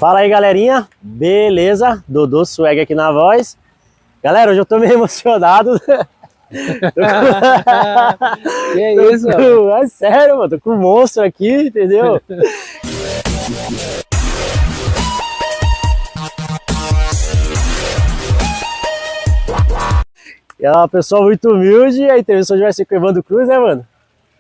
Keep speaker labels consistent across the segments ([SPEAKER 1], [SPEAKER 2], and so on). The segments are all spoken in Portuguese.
[SPEAKER 1] Fala aí, galerinha, beleza? Dodô Swag aqui na voz. Galera, hoje eu tô meio emocionado.
[SPEAKER 2] Que é isso?
[SPEAKER 1] É sério, mano, tô com um monstro aqui, entendeu? E é uma pessoa muito humilde, a entrevista hoje vai ser com o Evandro Cruz, né, mano?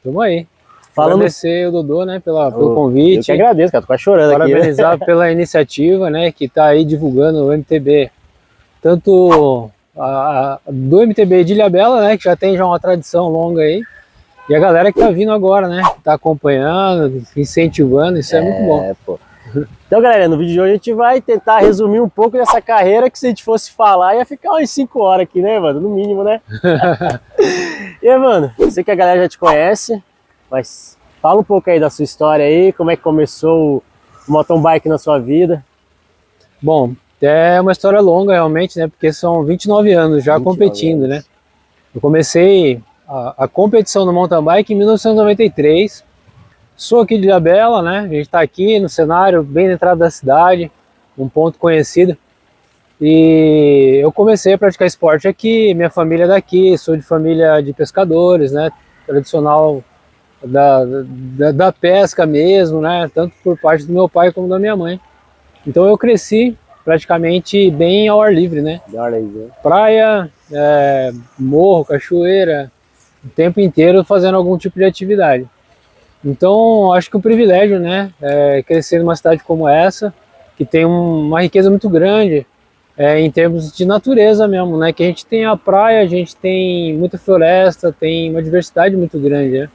[SPEAKER 2] Tamo aí.
[SPEAKER 1] Falando...
[SPEAKER 2] Agradecer o Dodô, né, pelo convite.
[SPEAKER 1] Eu que agradeço, cara, tô quase chorando aqui.
[SPEAKER 2] Parabenizar pela iniciativa, né, que tá aí divulgando o MTB. Tanto do MTB de Ilhabela, né, que já tem uma tradição longa aí. E a galera que tá vindo agora, né, que tá acompanhando, incentivando, isso é muito bom.
[SPEAKER 1] Pô. Então, galera, no vídeo de hoje a gente vai tentar resumir um pouco dessa carreira, que se a gente fosse falar ia ficar umas 5 horas aqui, né, mano? No mínimo, né? E aí, mano, eu sei que a galera já te conhece, mas fala um pouco aí da sua história aí, como é que começou o mountain bike na sua vida.
[SPEAKER 2] Bom, é uma história longa realmente, né, porque são 29 anos já competindo, né? Eu comecei a competição no mountain bike em 1993, sou aqui de Ilhabela, né? A gente está aqui no cenário, bem na entrada da cidade, um ponto conhecido. E eu comecei a praticar esporte aqui, minha família é daqui, sou de família de pescadores, né? Tradicional da pesca mesmo, né? Tanto por parte do meu pai como da minha mãe. Então eu cresci praticamente bem ao ar livre, né? Praia, morro, cachoeira, o tempo inteiro fazendo algum tipo de atividade. Então, acho que um privilégio, né, crescer numa cidade como essa, que tem uma riqueza muito grande em termos de natureza mesmo, né, que a gente tem a praia, a gente tem muita floresta, tem uma diversidade muito grande, né.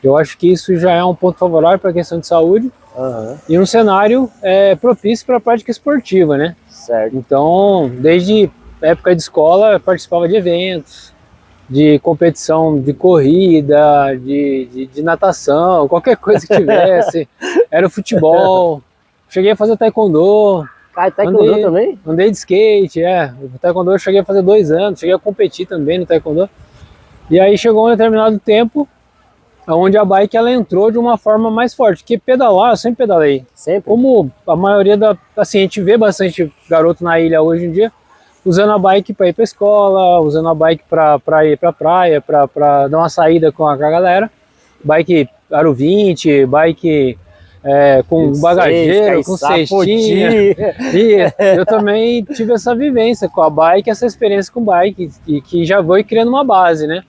[SPEAKER 2] Eu acho que isso já é um ponto favorável para a questão de saúde e um cenário propício para a prática esportiva, né.
[SPEAKER 1] Certo.
[SPEAKER 2] Então, desde a época de escola, eu participava de eventos, de competição de corrida, de natação, qualquer coisa que tivesse, era o futebol, cheguei a fazer taekwondo.
[SPEAKER 1] Taekwondo também?
[SPEAKER 2] Andei de skate, o taekwondo eu cheguei a fazer 2 anos, cheguei a competir também no taekwondo. E aí chegou um determinado tempo, onde a bike ela entrou de uma forma mais forte, porque pedalar, eu sempre pedalei.
[SPEAKER 1] Sempre?
[SPEAKER 2] Como a maioria assim, a gente vê bastante garoto na ilha hoje em dia, usando a bike para ir para a escola, usando a bike para ir para a praia, para dar uma saída com a galera. Bike aro 20, bike com bagageiro, com cestinha. E eu também tive essa vivência com a bike, essa experiência com bike, que já foi criando uma base, né?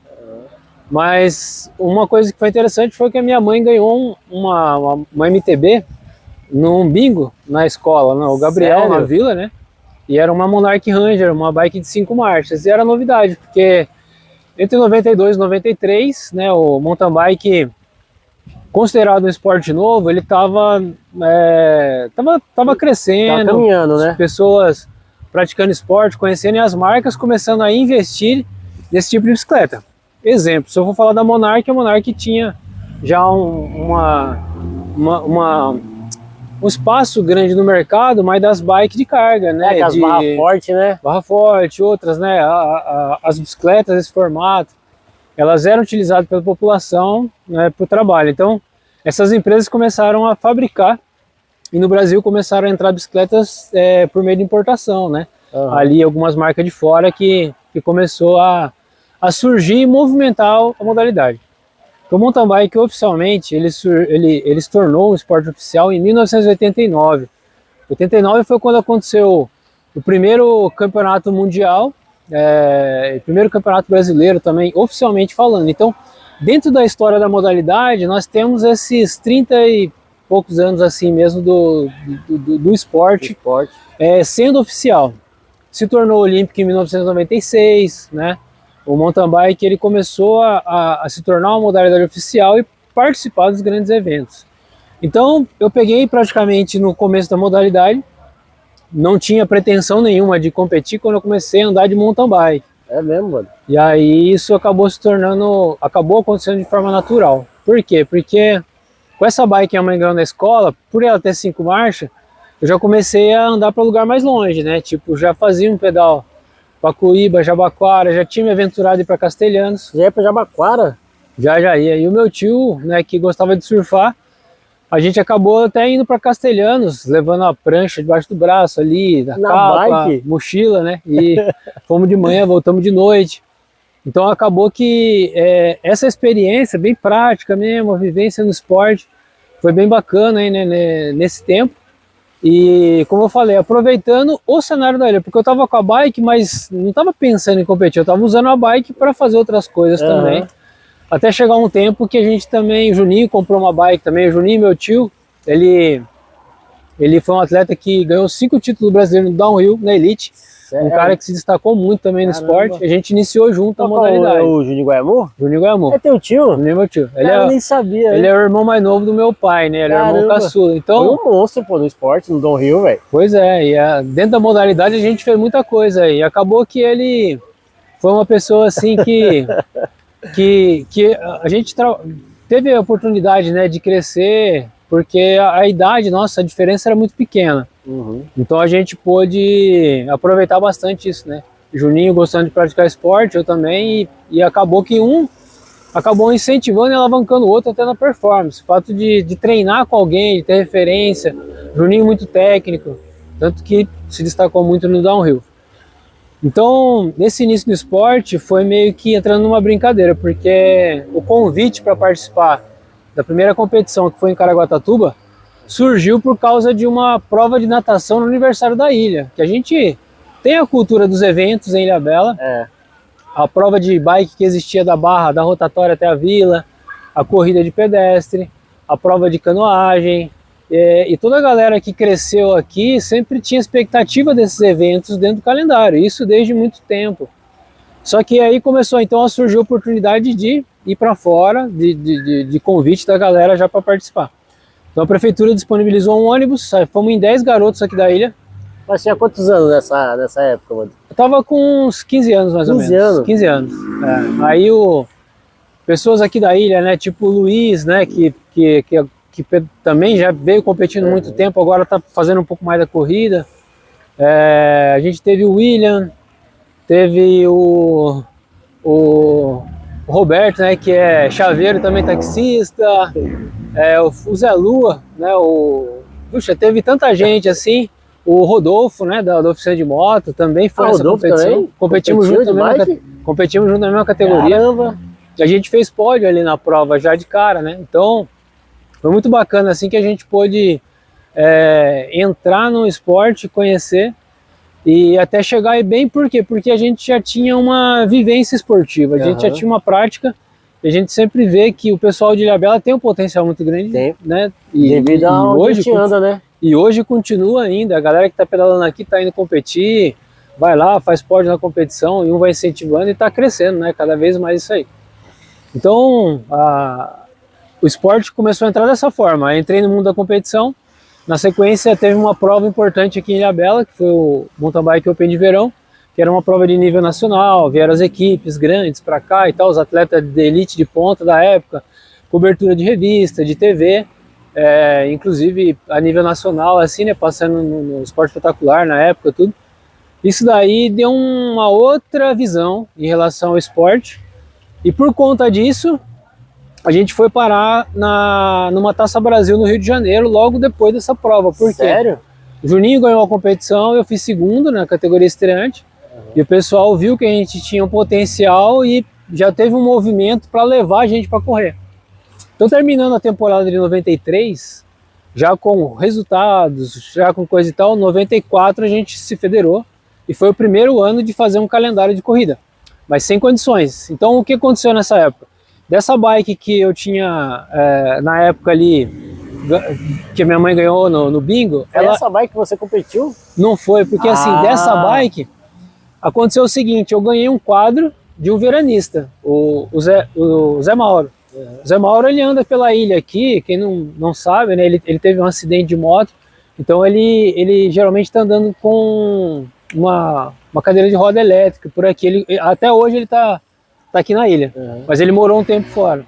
[SPEAKER 2] Mas uma coisa que foi interessante foi que a minha mãe ganhou uma MTB num bingo na escola, o Gabriel,
[SPEAKER 1] Sério?
[SPEAKER 2] na vila, né? E era uma Monarch Ranger, uma bike de 5 marchas, e era novidade, porque entre 92 e 93, né, o mountain bike, considerado um esporte novo, ele tava crescendo,
[SPEAKER 1] tá caminhando, né?
[SPEAKER 2] As pessoas praticando esporte, conhecendo, e as marcas começando a investir nesse tipo de bicicleta. Exemplo, se eu for falar da Monarch, a Monarch tinha já um espaço grande no mercado, mas das bikes de carga, né?
[SPEAKER 1] As barra forte, né?
[SPEAKER 2] Barra forte, outras, né? As bicicletas desse formato, elas eram utilizadas pela população, né, para o trabalho. Então, essas empresas começaram a fabricar, e no Brasil começaram a entrar bicicletas por meio de importação, né? Ali algumas marcas de fora que começou a surgir e movimentar a modalidade. O mountain bike oficialmente ele se tornou um esporte oficial em 1989. 89 foi quando aconteceu o primeiro campeonato mundial, o primeiro campeonato brasileiro também, oficialmente falando. Então, dentro da história da modalidade, nós temos esses 30 e poucos anos assim mesmo do esporte, sendo oficial. Se tornou olímpico em 1996, né? O mountain bike ele começou a se tornar uma modalidade oficial e participar dos grandes eventos. Então eu peguei praticamente no começo da modalidade, não tinha pretensão nenhuma de competir quando eu comecei a andar de mountain bike.
[SPEAKER 1] É mesmo, mano?
[SPEAKER 2] E aí isso acabou acontecendo de forma natural. Por quê? Porque com essa bike que a mãe ganhou na escola, por ela ter 5 marchas, eu já comecei a andar para lugar mais longe, né? Tipo, já fazia um pedal Pacuíba, Jabaquara, já tinha me aventurado ir para Castelhanos.
[SPEAKER 1] Já ia para Jabaquara?
[SPEAKER 2] Já ia. E o meu tio, né, que gostava de surfar, a gente acabou até indo para Castelhanos, levando a prancha debaixo do braço ali, da
[SPEAKER 1] Na
[SPEAKER 2] capa,
[SPEAKER 1] bike?
[SPEAKER 2] mochila, né? E fomos de manhã, voltamos de noite. Então acabou que essa experiência bem prática mesmo, a vivência no esporte, foi bem bacana aí, né, nesse tempo. E como eu falei, aproveitando o cenário da ilha, porque eu estava com a bike, mas não estava pensando em competir, eu estava usando a bike para fazer outras coisas também. Até chegar um tempo que a gente também, o Juninho comprou uma bike também, o Juninho, meu tio, ele foi um atleta que ganhou 5 títulos brasileiros no downhill, na elite.
[SPEAKER 1] Sério?
[SPEAKER 2] Um cara que se destacou muito também no esporte. A gente iniciou junto a modalidade.
[SPEAKER 1] O Juninho Guaiamu?
[SPEAKER 2] Juninho Guaiamu.
[SPEAKER 1] É teu tio?
[SPEAKER 2] Juninho é meu tio.
[SPEAKER 1] Eu nem sabia.
[SPEAKER 2] Ele é o irmão mais novo do meu pai, né? Ele é o irmão caçula. Então,
[SPEAKER 1] foi um monstro, pô, no esporte, no downhill, velho.
[SPEAKER 2] Pois é, e dentro da modalidade a gente fez muita coisa aí. Acabou que ele foi uma pessoa assim que a gente teve a oportunidade, né, de crescer, porque a idade nossa, a diferença era muito pequena. Então a gente pôde aproveitar bastante isso, né? Juninho gostando de praticar esporte, eu também, e acabou que um acabou incentivando e alavancando o outro até na performance. O fato de treinar com alguém, de ter referência, Juninho muito técnico, tanto que se destacou muito no downhill. Então, nesse início do esporte, foi meio que entrando numa brincadeira, porque o convite para participar da primeira competição, que foi em Caraguatatuba, surgiu por causa de uma prova de natação no aniversário da ilha, que a gente tem a cultura dos eventos em Ilhabela, a prova de bike que existia da Barra, da rotatória até a vila, a corrida de pedestre, a prova de canoagem, e toda a galera que cresceu aqui sempre tinha expectativa desses eventos dentro do calendário, isso desde muito tempo. Só que aí começou então a surgir a oportunidade de ir para fora, de convite da galera já para participar. Então a prefeitura disponibilizou um ônibus, fomos em 10 garotos aqui da ilha.
[SPEAKER 1] Mas tinha quantos anos nessa época, mano?
[SPEAKER 2] Eu tava com uns 15 anos mais ou menos.
[SPEAKER 1] 15 anos?
[SPEAKER 2] 15 anos. Aí pessoas aqui da ilha, né, tipo o Luiz, né, que também já veio competindo muito tempo, agora tá fazendo um pouco mais da corrida. A gente teve o William, teve o Roberto, né, que é chaveiro, também taxista, o Zé Lua, né, puxa, teve tanta gente assim, o Rodolfo, né, da oficina de moto, também foi nessa competição.
[SPEAKER 1] Também?
[SPEAKER 2] Competimos junto na mesma categoria.
[SPEAKER 1] Caramba.
[SPEAKER 2] A gente fez pódio ali na prova já de cara, né, então foi muito bacana assim que a gente pôde entrar no esporte, conhecer e até chegar aí bem, por quê? Porque a gente já tinha uma vivência esportiva, a gente já tinha uma prática, e a gente sempre vê que o pessoal de Ilhabela tem um potencial muito grande, né?
[SPEAKER 1] Devido a onde a gente anda, né?
[SPEAKER 2] E hoje continua ainda, a galera que está pedalando aqui está indo competir, vai lá, faz pódio na competição, e um vai incentivando e está crescendo, né? Cada vez mais isso aí. Então, o esporte começou a entrar dessa forma, eu entrei no mundo da competição. Na sequência teve uma prova importante aqui em Ilhabela, que foi o Mountain Bike Open de verão, que era uma prova de nível nacional, vieram as equipes grandes para cá e tal, os atletas de elite de ponta da época, cobertura de revista, de TV, inclusive a nível nacional, assim, né, passando no Esporte Espetacular na época, tudo. Isso daí deu uma outra visão em relação ao esporte, e por conta disso, a gente foi parar numa Taça Brasil no Rio de Janeiro logo depois dessa prova. Por quê?
[SPEAKER 1] Sério?
[SPEAKER 2] O Juninho ganhou a competição, eu fiz segundo na categoria estreante, e o pessoal viu que a gente tinha um potencial e já teve um movimento para levar a gente para correr. Então, terminando a temporada de 93, já com resultados, já com coisa e tal, 94 a gente se federou e foi o primeiro ano de fazer um calendário de corrida, mas sem condições. Então, o que aconteceu nessa época? Dessa bike que eu tinha na época ali, que minha mãe ganhou no bingo...
[SPEAKER 1] Essa bike que você competiu?
[SPEAKER 2] Não foi, porque assim, dessa bike, aconteceu o seguinte, eu ganhei um quadro de um veranista, o Zé Mauro. O Zé Mauro, ele anda pela ilha aqui, quem não sabe, né, ele teve um acidente de moto, então ele geralmente está andando com uma cadeira de roda elétrica por aqui, até hoje ele tá aqui na ilha, mas ele morou um tempo fora.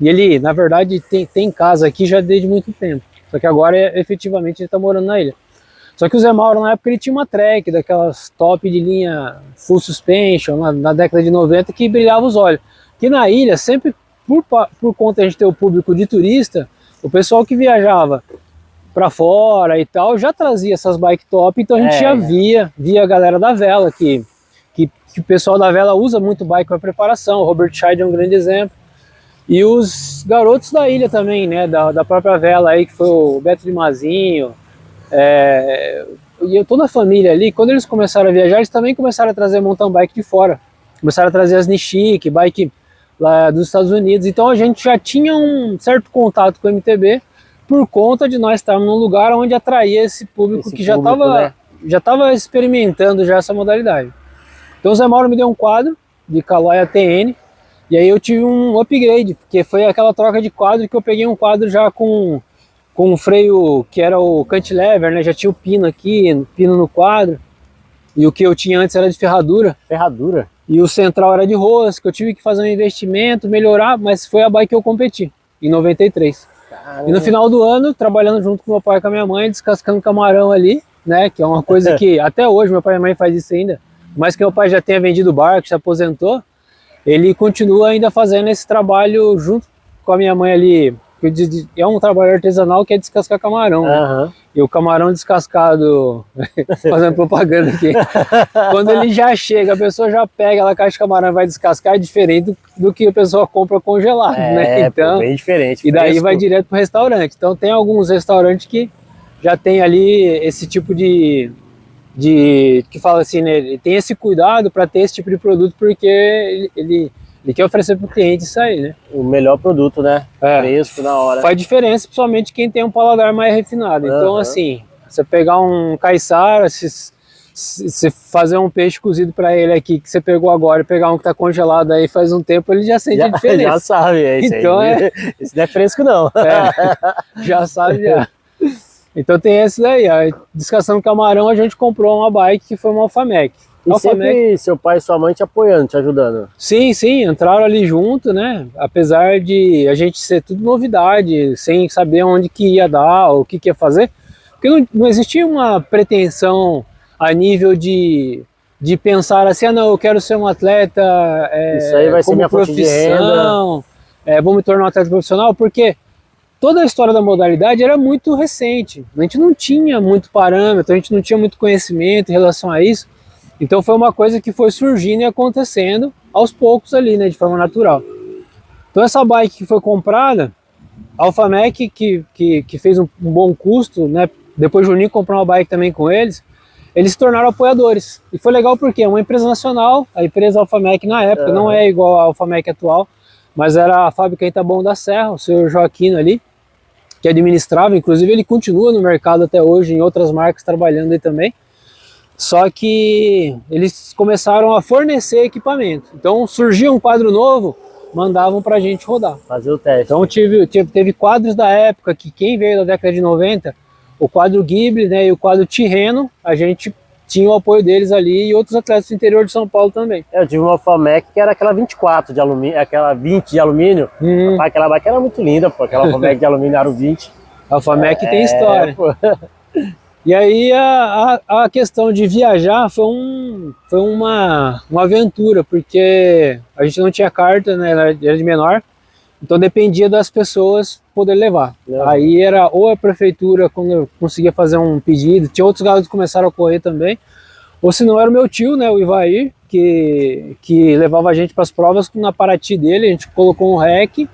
[SPEAKER 2] E ele, na verdade, tem casa aqui já desde muito tempo, só que agora efetivamente ele está morando na ilha. Só que o Zé Mauro, na época, ele tinha uma Trek, daquelas top de linha full suspension, na década de 90, que brilhava os olhos. Que na ilha, sempre por conta de a gente ter o público de turista, o pessoal que viajava para fora e tal já trazia essas bike top, então a gente já via a galera da vela, que o pessoal da vela usa muito bike para preparação. O Robert Scheid é um grande exemplo. E os garotos da ilha também, né, da própria vela aí, que foi o Beto de Mazinho, e toda a família ali, quando eles começaram a viajar, eles também começaram a trazer mountain bike de fora. Começaram a trazer as Nishiki, bike lá dos Estados Unidos. Então a gente já tinha um certo contato com o MTB por conta de nós estarmos num lugar onde atraía esse público que já estava experimentando já essa modalidade. Então o Zé Mauro me deu um quadro de Caloi ATN, e aí eu tive um upgrade, porque foi aquela troca de quadro que eu peguei um quadro já com um freio que era o cantilever, né? Já tinha o pino aqui, pino no quadro, e o que eu tinha antes era de ferradura.
[SPEAKER 1] Ferradura?
[SPEAKER 2] E o central era de rosca, eu tive que fazer um investimento, melhorar, mas foi a bike que eu competi, em 93. Caramba. E no final do ano, trabalhando junto com meu pai e com a minha mãe, descascando camarão ali, né? Que é uma coisa que até hoje meu pai e minha mãe faz isso ainda, mas que meu pai já tenha vendido o barco, se aposentou, ele continua ainda fazendo esse trabalho junto com a minha mãe ali. É um trabalho artesanal que é descascar camarão, né? E o camarão descascado, fazendo propaganda aqui, quando ele já chega, a pessoa já pega a caixa de camarão e vai descascar, é diferente do que a pessoa compra congelado, né? Então,
[SPEAKER 1] bem diferente.
[SPEAKER 2] E daí vai direto para o restaurante. Então tem alguns restaurantes que já tem ali esse tipo de que fala assim, né, ele tem esse cuidado para ter esse tipo de produto, porque ele quer oferecer para o cliente isso aí, né?
[SPEAKER 1] O melhor produto, né? Fresco, na hora.
[SPEAKER 2] Faz diferença, principalmente quem tem um paladar mais refinado. Então, assim, você pegar um caiçara, se fazer um peixe cozido para ele aqui, que você pegou agora, e pegar um que tá congelado aí faz um tempo, ele já sente a diferença.
[SPEAKER 1] Já sabe, então esse não é fresco não.
[SPEAKER 2] Já sabe, já. Então tem esse daí, a descascando camarão, a gente comprou uma bike que foi uma Alphamec.
[SPEAKER 1] E sempre seu pai e sua mãe te apoiando, te ajudando?
[SPEAKER 2] Sim, entraram ali junto, né? Apesar de a gente ser tudo novidade, sem saber onde que ia dar, o que ia fazer, porque não existia uma pretensão a nível de pensar assim, não, eu quero ser um atleta
[SPEAKER 1] isso aí vai ser minha fonte de renda.
[SPEAKER 2] Vou me tornar um atleta profissional, porque toda a história da modalidade era muito recente, a gente não tinha muito parâmetro, a gente não tinha muito conhecimento em relação a isso, então foi uma coisa que foi surgindo e acontecendo aos poucos ali, né, de forma natural. Então essa bike que foi comprada, a Alphamec, que fez um bom custo, né, depois o Juninho comprou uma bike também com eles se tornaram apoiadores, e foi legal porque é uma empresa nacional, a empresa Alphamec na época não é igual a Alphamec atual, mas era a fábrica em Taboão da Serra, o senhor Joaquino ali, que administrava, inclusive ele continua no mercado até hoje, em outras marcas trabalhando aí também, só que eles começaram a fornecer equipamento, então surgia um quadro novo, mandavam pra gente rodar.
[SPEAKER 1] Fazer o teste.
[SPEAKER 2] Então teve quadros da época, que quem veio da década de 90, o quadro Ghibli, né, e o quadro Tirreno, a gente tinha o apoio deles ali, e outros atletas do interior de São Paulo também.
[SPEAKER 1] Eu tive uma Alphamec que era aquela 24 de alumínio, aquela 20 de alumínio. Aquela bike era muito linda, pô. Aquela Alphamec de alumínio era o 20.
[SPEAKER 2] A Alphamec tem história. Pô. E aí a questão de viajar foi uma aventura, porque a gente não tinha carta, né, era de menor, então dependia das pessoas poder levar. Aí era ou a prefeitura, quando eu conseguia fazer um pedido, tinha outros garotos que começaram a correr também, ou se não era o meu tio, né, o Ivair, que levava a gente para as provas na Paraty dele, a gente colocou um rec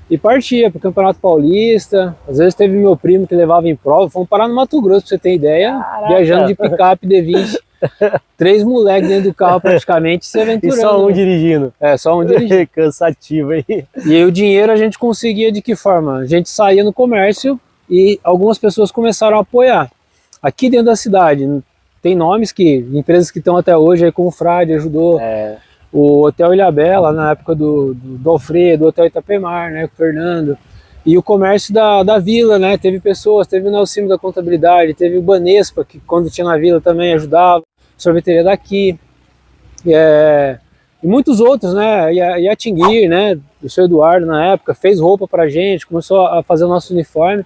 [SPEAKER 2] e partia para o Campeonato Paulista. Às vezes teve meu primo que levava em prova, fomos parar no Mato Grosso, pra você ter ideia. Caraca. Viajando de picape D20, 3 moleques dentro do carro praticamente se aventurando.
[SPEAKER 1] E só um dirigindo.
[SPEAKER 2] Só um dirigindo.
[SPEAKER 1] Cansativo aí.
[SPEAKER 2] E aí o dinheiro a gente conseguia de que forma? A gente saía no comércio e algumas pessoas começaram a apoiar. Aqui dentro da cidade, tem nomes empresas que estão até hoje, aí como o Frade ajudou. O Hotel Ilhabela, na época do Alfredo, o Hotel Itapemar, né, com o Fernando. E o comércio da vila, né, teve pessoas, teve o Nelcimo da Contabilidade, teve o Banespa, que quando tinha na vila também ajudava, sorveteria daqui, e muitos outros, né, e a Tinguir, né, o seu Eduardo na época, fez roupa pra gente, começou a fazer o nosso uniforme,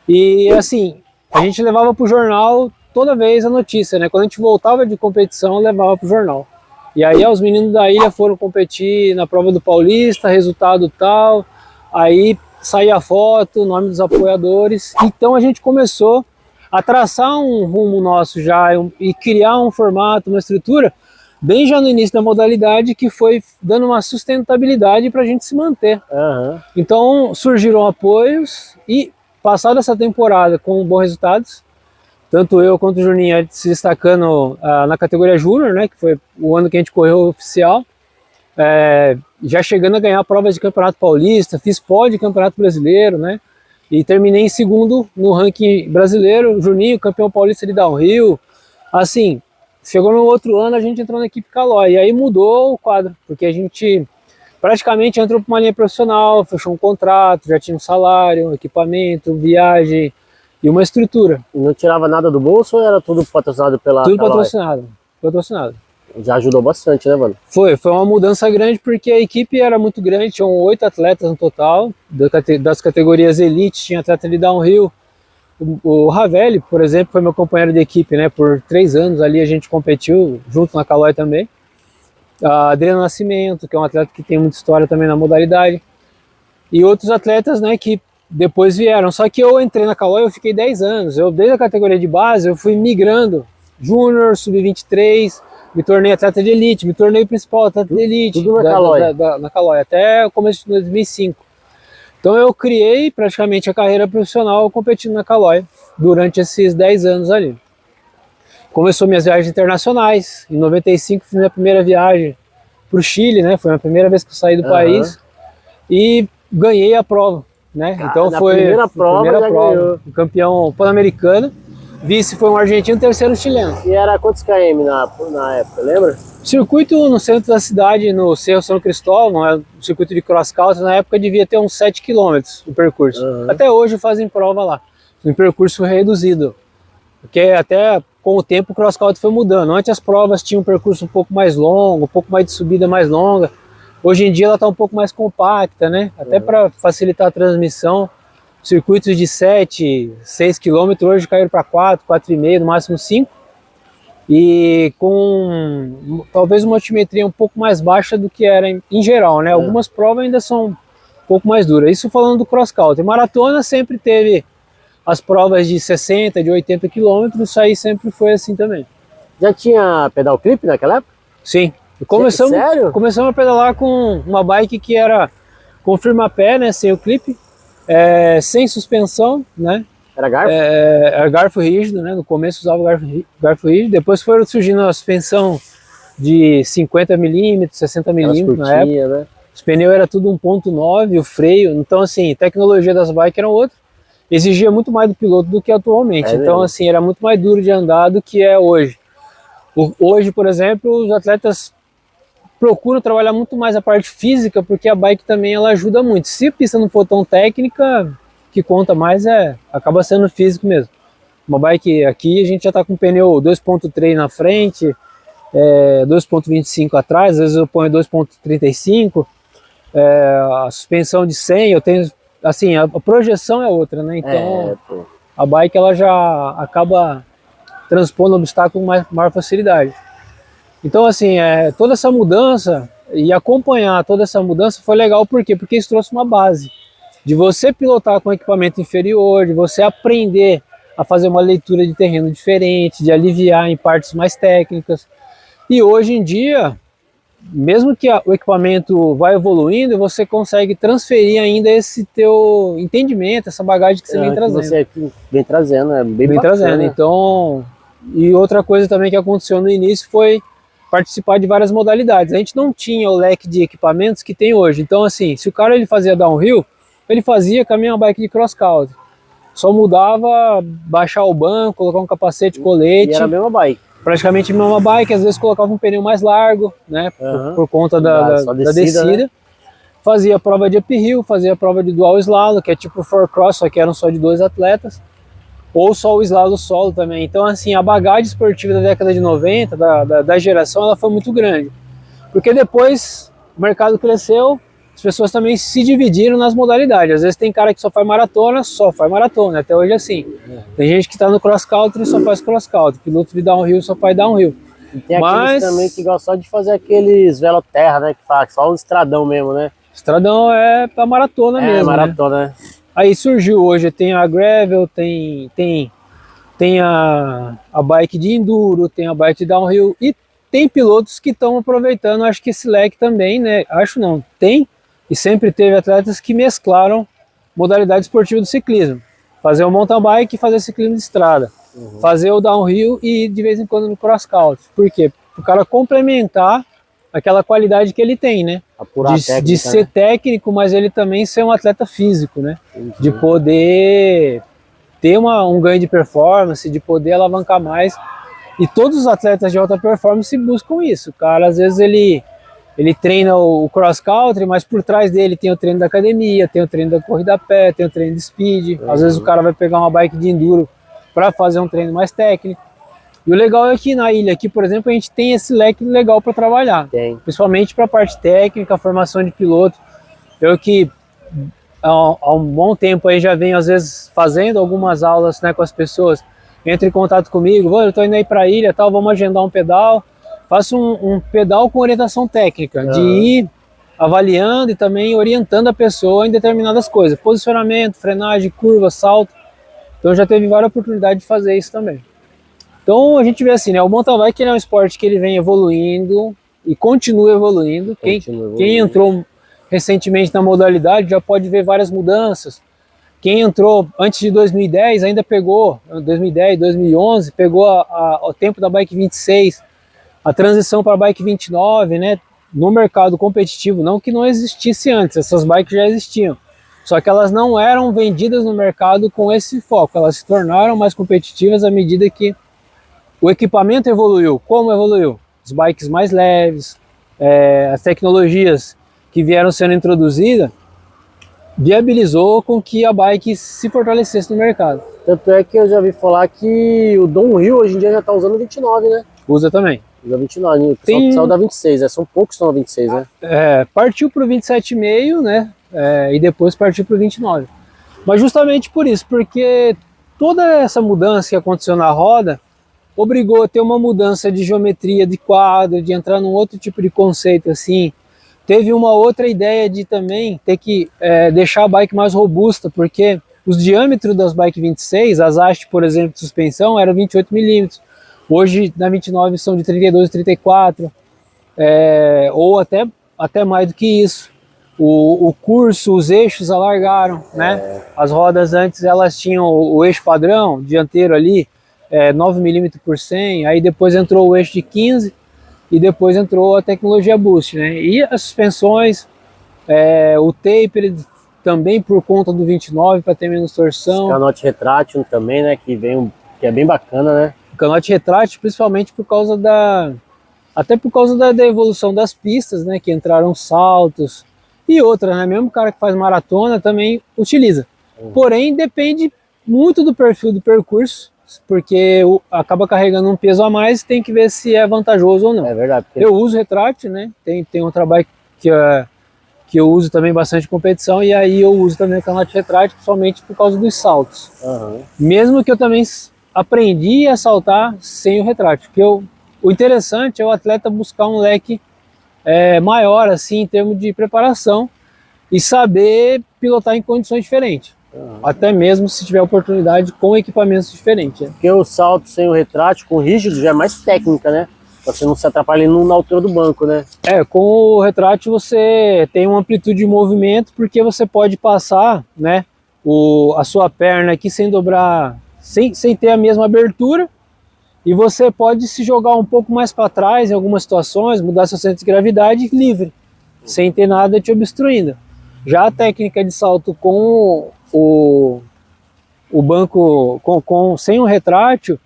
[SPEAKER 2] e assim, a gente levava pro jornal toda vez a notícia, né, quando a gente voltava de competição, levava pro jornal. E aí os meninos da ilha foram competir na prova do Paulista, resultado tal, aí saía a foto, o nome dos apoiadores. Então a gente começou a traçar um rumo nosso já e criar um formato, uma estrutura, bem já no início da modalidade, que foi dando uma sustentabilidade para a gente se manter.
[SPEAKER 1] Uhum.
[SPEAKER 2] Então surgiram apoios e, passada essa temporada com bons resultados, tanto eu quanto o Juninho se destacando na categoria Júnior, né, que foi o ano que a gente correu oficial, já chegando a ganhar provas de Campeonato Paulista, fiz pódio de Campeonato Brasileiro, né, e terminei em segundo no ranking brasileiro. Juninho, campeão paulista de downhill. Assim, chegou no outro ano, a gente entrou na equipe Caloi, e aí mudou o quadro, porque a gente praticamente entrou para uma linha profissional, fechou um contrato, já tinha um salário, um equipamento, viagem e uma estrutura.
[SPEAKER 1] E não tirava nada do bolso ou era tudo patrocinado pela
[SPEAKER 2] Tudo
[SPEAKER 1] Caloi?
[SPEAKER 2] patrocinado.
[SPEAKER 1] Já ajudou bastante, né, mano?
[SPEAKER 2] Foi uma mudança grande, porque a equipe era muito grande, tinham 8 atletas no total, das categorias elite, tinha atleta de downhill. O Ravelli, por exemplo, foi meu companheiro de equipe, né? Por 3 anos ali a gente competiu junto na Caloi também. A Adriana Nascimento, que é um atleta que tem muita história também na modalidade. E outros atletas, né, que depois vieram. Só que eu entrei na Caloi, eu fiquei 10 anos. Eu, desde a categoria de base, eu fui migrando. Júnior, sub-23, me tornei atleta de elite, me tornei o principal atleta de elite.
[SPEAKER 1] Tudo na Caloi?
[SPEAKER 2] Na Caloi, até o começo de 2005. Então eu criei praticamente a carreira profissional competindo na Caloi durante esses 10 anos ali. Começou minhas viagens internacionais. Em 95 fiz minha primeira viagem para o Chile, né? Foi a primeira vez que eu saí do país e ganhei a prova, né?
[SPEAKER 1] Cara,
[SPEAKER 2] então foi
[SPEAKER 1] primeira prova,
[SPEAKER 2] campeão pan-americano. Vice foi um argentino, terceiro chileno.
[SPEAKER 1] E era quantos km na época, lembra?
[SPEAKER 2] Circuito no centro da cidade, no Cerro São Cristóvão, é um circuito de cross country, na época devia ter uns 7 km o percurso. Até hoje fazem prova lá, um percurso reduzido, porque até com o tempo o cross country foi mudando. Antes as provas tinham um percurso um pouco mais longo, um pouco mais de subida mais longa. Hoje em dia ela está um pouco mais compacta, né? Até para facilitar a transmissão. Circuitos de 7, 6 km hoje caíram para 4, 4,5, no máximo 5. E com talvez uma altimetria um pouco mais baixa do que era em geral, né? Algumas provas ainda são um pouco mais duras. Isso falando do cross country. Maratona sempre teve as provas de 60, de 80 km, isso aí sempre foi assim também.
[SPEAKER 1] Já tinha pedal clip naquela época?
[SPEAKER 2] Sim.
[SPEAKER 1] Sério?
[SPEAKER 2] Começamos a pedalar com uma bike que era com firma-pé, né? Sem o clipe. Sem suspensão, né?
[SPEAKER 1] Era garfo?
[SPEAKER 2] Era garfo rígido, né? No começo usava garfo rígido, depois foram surgindo a suspensão de 50 mm, 60 mm na época.
[SPEAKER 1] Né?
[SPEAKER 2] Os pneus era tudo 1.9, o freio, então assim, a tecnologia das bikes era outra, exigia muito mais do piloto do que atualmente, então
[SPEAKER 1] mesmo.
[SPEAKER 2] assim, era muito mais duro de andar do que é hoje. Hoje, por exemplo, os atletas procuram trabalhar muito mais a parte física, porque a bike também ela ajuda muito. Se a pista não for tão técnica, o que conta mais acaba sendo físico mesmo. Uma bike aqui a gente já está com pneu 2.3 na frente, 2.25 atrás, às vezes eu ponho 2.35, a suspensão de 100, eu tenho, assim, a projeção é outra, né? Então a bike ela já acaba transpondo obstáculo com maior facilidade. Então, assim, toda essa mudança e acompanhar toda essa mudança foi legal, por quê? Porque isso trouxe uma base de você pilotar com equipamento inferior, de você aprender a fazer uma leitura de terreno diferente, de aliviar em partes mais técnicas. E hoje em dia, mesmo que o equipamento vá evoluindo, você consegue transferir ainda esse teu entendimento, essa bagagem que você vem trazendo.
[SPEAKER 1] Você vem trazendo, bem bacana.
[SPEAKER 2] Trazendo. Então, e outra coisa também que aconteceu no início foi participar de várias modalidades. A gente não tinha o leque de equipamentos que tem hoje. Então, assim, se o cara ele fazia downhill, ele fazia com a minha bike de cross country. Só mudava baixar o banco, colocar um capacete, colete.
[SPEAKER 1] E era a mesma bike.
[SPEAKER 2] Praticamente a mesma bike, às vezes colocava um pneu mais largo, né? Por conta da descida. Né? Fazia prova de uphill, fazia prova de dual slalom, que é tipo 4cross, só que eram só de 2 atletas. Ou só o slalom solo também. Então, assim, a bagagem esportiva da década de 90, da geração, ela foi muito grande. Porque depois o mercado cresceu, as pessoas também se dividiram nas modalidades. Às vezes tem cara que só faz maratona, até hoje é assim. Tem gente que está no cross country e só faz cross country, piloto de downhill só faz downhill.
[SPEAKER 1] E tem aqueles também que gostam só de fazer aqueles velo terra, né, que faz só o estradão mesmo, né?
[SPEAKER 2] Estradão é pra maratona mesmo, né?
[SPEAKER 1] Maratona, né?
[SPEAKER 2] Aí surgiu hoje, tem a gravel, tem a bike de enduro, tem a bike de downhill e tem pilotos que estão aproveitando, acho que esse leque também, né? Acho não, tem e sempre teve atletas que mesclaram modalidade esportiva do ciclismo. Fazer o mountain bike e fazer ciclismo de estrada. Fazer o downhill e ir de vez em quando no cross country. Por quê? Para o cara complementar aquela qualidade que ele tem, né? De ser técnico, mas ele também ser um atleta físico, né? De poder ter um ganho de performance, de poder alavancar mais. E todos os atletas de alta performance buscam isso. O cara, às vezes, ele treina o cross country, mas por trás dele tem o treino da academia, tem o treino da corrida a pé, tem o treino de speed. Às vezes o cara vai pegar uma bike de enduro para fazer um treino mais técnico. E o legal é que na ilha aqui, por exemplo, a gente tem esse leque legal para trabalhar. Principalmente para a parte técnica, formação de piloto. Eu que há um bom tempo aí já venho às vezes fazendo algumas aulas, né, com as pessoas. Entra em contato comigo, eu tô indo aí para a ilha, tal, vamos agendar um pedal. Faço um pedal com orientação técnica, de ir avaliando e também orientando a pessoa em determinadas coisas. Posicionamento, frenagem, curva, salto. Então já teve várias oportunidades de fazer isso também. Então a gente vê assim, né? O mountain bike é um esporte que ele vem evoluindo e continua evoluindo. Quem entrou recentemente na modalidade já pode ver várias mudanças. Quem entrou antes de 2010 ainda pegou, 2010, 2011, pegou o tempo da bike 26, a transição para a bike 29, né? No mercado competitivo, não que não existisse antes, essas bikes já existiam. Só que elas não eram vendidas no mercado com esse foco, elas se tornaram mais competitivas à medida que o equipamento evoluiu. Como evoluiu? As bikes mais leves, as tecnologias que vieram sendo introduzidas, viabilizou com que a bike se fortalecesse no mercado.
[SPEAKER 1] Tanto é que eu já vi falar que o downhill hoje em dia já está usando 29, né?
[SPEAKER 2] Usa também.
[SPEAKER 1] Usa 29, o saiu da 26, são poucos que estão na 26, né?
[SPEAKER 2] Partiu para o 27,5, né? E depois partiu para o 29. Mas justamente por isso, porque toda essa mudança que aconteceu na roda obrigou a ter uma mudança de geometria de quadro, de entrar num outro tipo de conceito assim. Teve uma outra ideia de também ter que deixar a bike mais robusta, porque os diâmetros das bikes 26, as hastes, por exemplo, de suspensão, eram 28 milímetros. Hoje, na 29, são de 32 e 34, ou até mais do que isso. O curso, os eixos alargaram, né? As rodas antes, elas tinham o eixo padrão, dianteiro ali, 9 milímetros por 100, aí depois entrou o eixo de 15, e depois entrou a tecnologia Boost, né? E as suspensões, o taper também por conta do 29 para ter menos torção.
[SPEAKER 1] Esse canote retrátil também, né? Que é bem bacana, né?
[SPEAKER 2] O canote retrátil, principalmente por causa da evolução das pistas, né? Que entraram saltos e outras, né? Mesmo o cara que faz maratona também utiliza. Porém, depende muito do perfil do percurso, porque acaba carregando um peso a mais, tem que ver se é vantajoso ou não.
[SPEAKER 1] É verdade.
[SPEAKER 2] Eu uso retrátil, né? Tem outra bike que eu uso também bastante competição, e aí eu uso também o canote retrátil, principalmente por causa dos saltos. Mesmo que eu também aprendi a saltar sem o retrátil, porque o interessante é o atleta buscar um leque maior, assim, em termos de preparação, e saber pilotar em condições diferentes. Até mesmo se tiver oportunidade com equipamentos diferentes.
[SPEAKER 1] Porque o salto sem o retrátil, com o rígido, já é mais técnica, né? Pra você não se atrapalhar na altura do banco, né?
[SPEAKER 2] Com o retrátil você tem uma amplitude de movimento, porque você pode passar, né, a sua perna aqui sem dobrar, sem ter a mesma abertura, e você pode se jogar um pouco mais para trás em algumas situações, mudar seu centro de gravidade livre, sem ter nada te obstruindo. Já a técnica de salto com o banco sem o retrátil,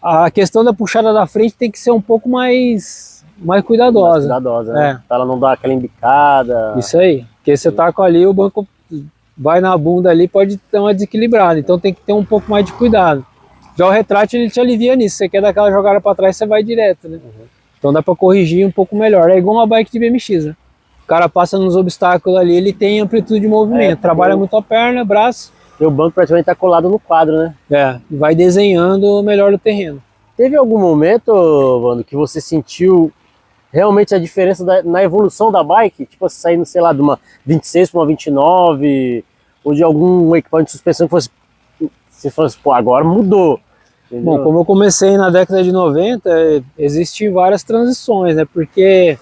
[SPEAKER 2] a questão da puxada da frente tem que ser um pouco mais cuidadosa.
[SPEAKER 1] Né? Pra ela não dar aquela embicada.
[SPEAKER 2] Isso aí, porque você tá com ali, o banco vai na bunda ali, pode dar uma desequilibrada, então tem que ter um pouco mais de cuidado. Já o retrátil, ele te alivia nisso, você quer dar aquela jogada para trás, você vai direto, né? Então dá para corrigir um pouco melhor, é igual uma bike de BMX, né? O cara passa nos obstáculos ali, ele tem amplitude de movimento, trabalha muito a perna, braço.
[SPEAKER 1] E o banco praticamente tá colado no quadro, né?
[SPEAKER 2] Vai desenhando melhor o terreno.
[SPEAKER 1] Teve algum momento, mano, que você sentiu realmente a diferença na evolução da bike, tipo saindo, sei lá, de uma 26 para uma 29, ou de algum equipamento de suspensão que fosse, se fosse, pô, agora mudou. Entendeu?
[SPEAKER 2] Bom, como eu comecei na década de 90, existem várias transições, né? Porque,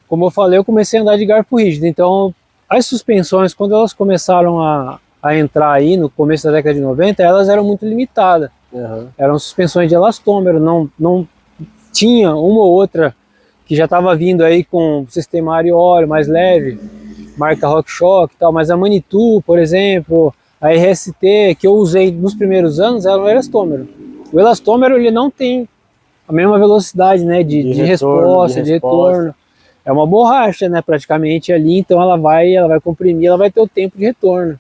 [SPEAKER 2] como eu falei, eu comecei a andar de garfo rígido, então as suspensões, quando elas começaram a entrar aí no começo da década de 90, elas eram muito limitadas.
[SPEAKER 1] Uhum.
[SPEAKER 2] Eram suspensões de elastômero, não tinha uma ou outra que já estava vindo aí com sistema ar e óleo mais leve, marca RockShox e tal, mas a Manitou, por exemplo, a RST que eu usei nos primeiros anos era o elastômero. O elastômero ele não tem a mesma velocidade, né, de resposta, de retorno. É uma borracha, né, praticamente ali, então ela vai comprimir, ela vai ter o tempo de retorno.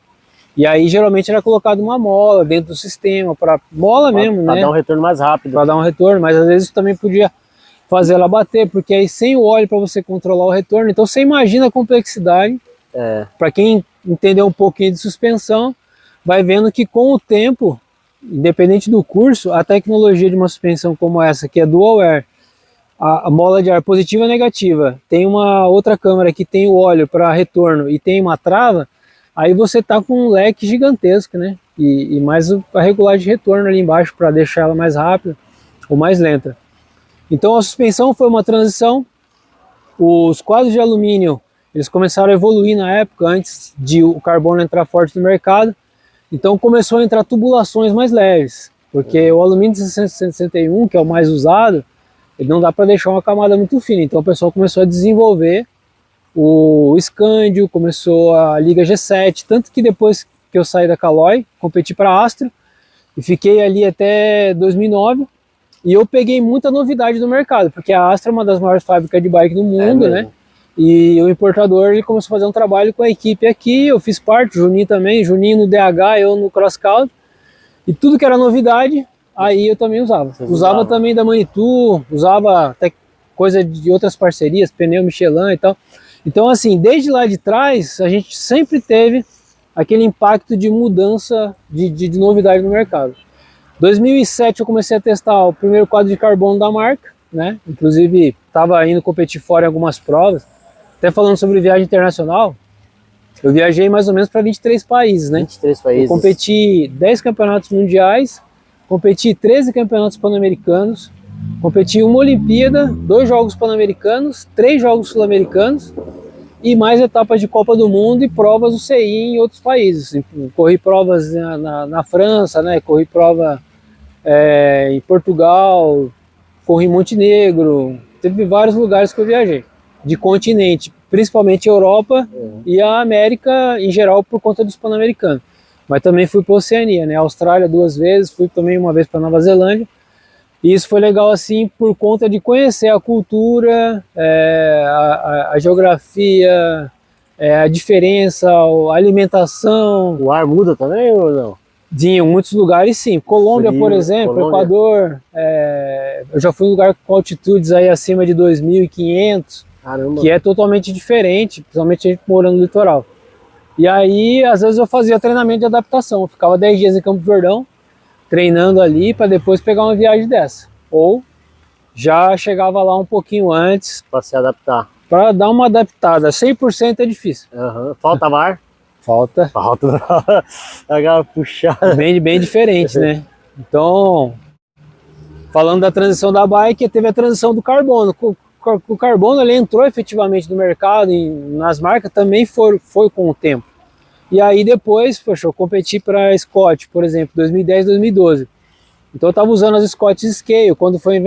[SPEAKER 2] E aí geralmente era colocado uma mola dentro do sistema, para mola mesmo, né? Para
[SPEAKER 1] dar um retorno mais rápido.
[SPEAKER 2] Para dar um retorno, mas às vezes também podia fazer ela bater, porque aí sem o óleo para você controlar o retorno, então você imagina a complexidade. Para quem entendeu um pouquinho de suspensão, vai vendo que com o tempo, independente do curso, a tecnologia de uma suspensão como essa, que é dual air, a mola de ar positiva e negativa, tem uma outra câmara que tem o óleo para retorno e tem uma trava, aí você tá com um leque gigantesco, né? E mais a regulagem de retorno ali embaixo para deixar ela mais rápida ou mais lenta. Então a suspensão foi uma transição. Os quadros de alumínio, eles começaram a evoluir na época, antes de o carbono entrar forte no mercado. Então começou a entrar tubulações mais leves, porque o alumínio de 661, que é o mais usado, ele não dá para deixar uma camada muito fina. Então o pessoal começou a desenvolver o Scandio, começou a Liga G7, tanto que depois que eu saí da Caloi, competi para a Astro, e fiquei ali até 2009, e eu peguei muita novidade no mercado, porque a Astro é uma das maiores fábricas de bike do mundo, né? E o importador ele começou a fazer um trabalho com a equipe aqui, eu fiz parte, Juninho também, Juninho no DH, eu no Cross Country, e tudo que era novidade, aí eu também usava. Usava também da Manitou, usava até coisa de outras parcerias, pneu Michelin e tal. Então assim, desde lá de trás, a gente sempre teve aquele impacto de mudança, de novidade no mercado. 2007 eu comecei a testar o primeiro quadro de carbono da marca, né? Inclusive estava indo competir fora em algumas provas. Até falando sobre viagem internacional, eu viajei mais ou menos para 23 países, né?
[SPEAKER 1] 23 países.
[SPEAKER 2] Eu competi 10 campeonatos mundiais, competi 13 campeonatos pan-americanos, competi uma Olimpíada, 2 Jogos Pan-Americanos, 3 Jogos Sul-Americanos e mais etapas de Copa do Mundo e provas do CI em outros países. Corri provas na França, né? Corri prova em Portugal, corri em Montenegro, teve vários lugares que eu viajei, de continente, principalmente Europa e a América em geral por conta dos Pan-Americanos. Mas também fui para a Oceania, né? Austrália 2 vezes, fui também uma vez para Nova Zelândia. E isso foi legal assim por conta de conhecer a cultura, a geografia, a diferença, a alimentação.
[SPEAKER 1] O ar muda também ou não?
[SPEAKER 2] Em muitos lugares sim. Colômbia, por exemplo, Colômbia. Equador, eu já fui em lugar com altitudes aí acima de 2.500, que é totalmente diferente, principalmente a gente morando no litoral. E aí, às vezes eu fazia treinamento de adaptação, eu ficava 10 dias em Campo Jordão, treinando ali para depois pegar uma viagem dessa. Ou já chegava lá um pouquinho antes.
[SPEAKER 1] Para se adaptar.
[SPEAKER 2] Para dar uma adaptada. 100% é difícil.
[SPEAKER 1] Falta mar?
[SPEAKER 2] Falta.
[SPEAKER 1] Aquela puxada.
[SPEAKER 2] Bem diferente, né? Então, falando da transição da bike, teve a transição do carbono. O carbono ele entrou efetivamente no mercado, nas marcas também foi com o tempo. E aí depois, poxa, eu competi para Scott, por exemplo, 2010, 2012. Então eu estava usando as Scott Scale quando foi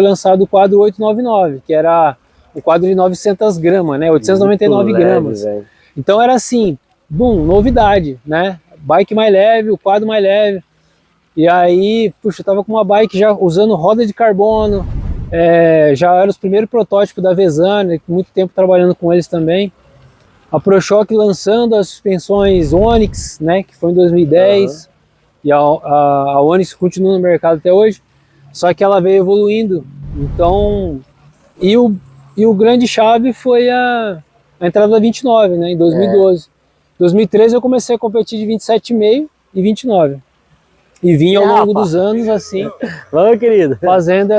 [SPEAKER 2] lançado o quadro 899, que era um quadro de 900 gramas, né? 899 gramas. Leve, então era assim, novidade, né? Bike mais leve, o quadro mais leve. E aí, puxa, eu tava com uma bike já usando roda de carbono, já era os primeiros protótipos da Vezana, muito tempo trabalhando com eles também. A ProShock lançando as suspensões Onyx, né, que foi em 2010, e a Onyx continua no mercado até hoje, só que ela veio evoluindo. Então, e o grande chave foi a entrada da 29, né, em 2012. Em 2013 eu comecei a competir de 27,5 e 29. E vim ao longo dos anos, assim,
[SPEAKER 1] vamos, querido,
[SPEAKER 2] fazendo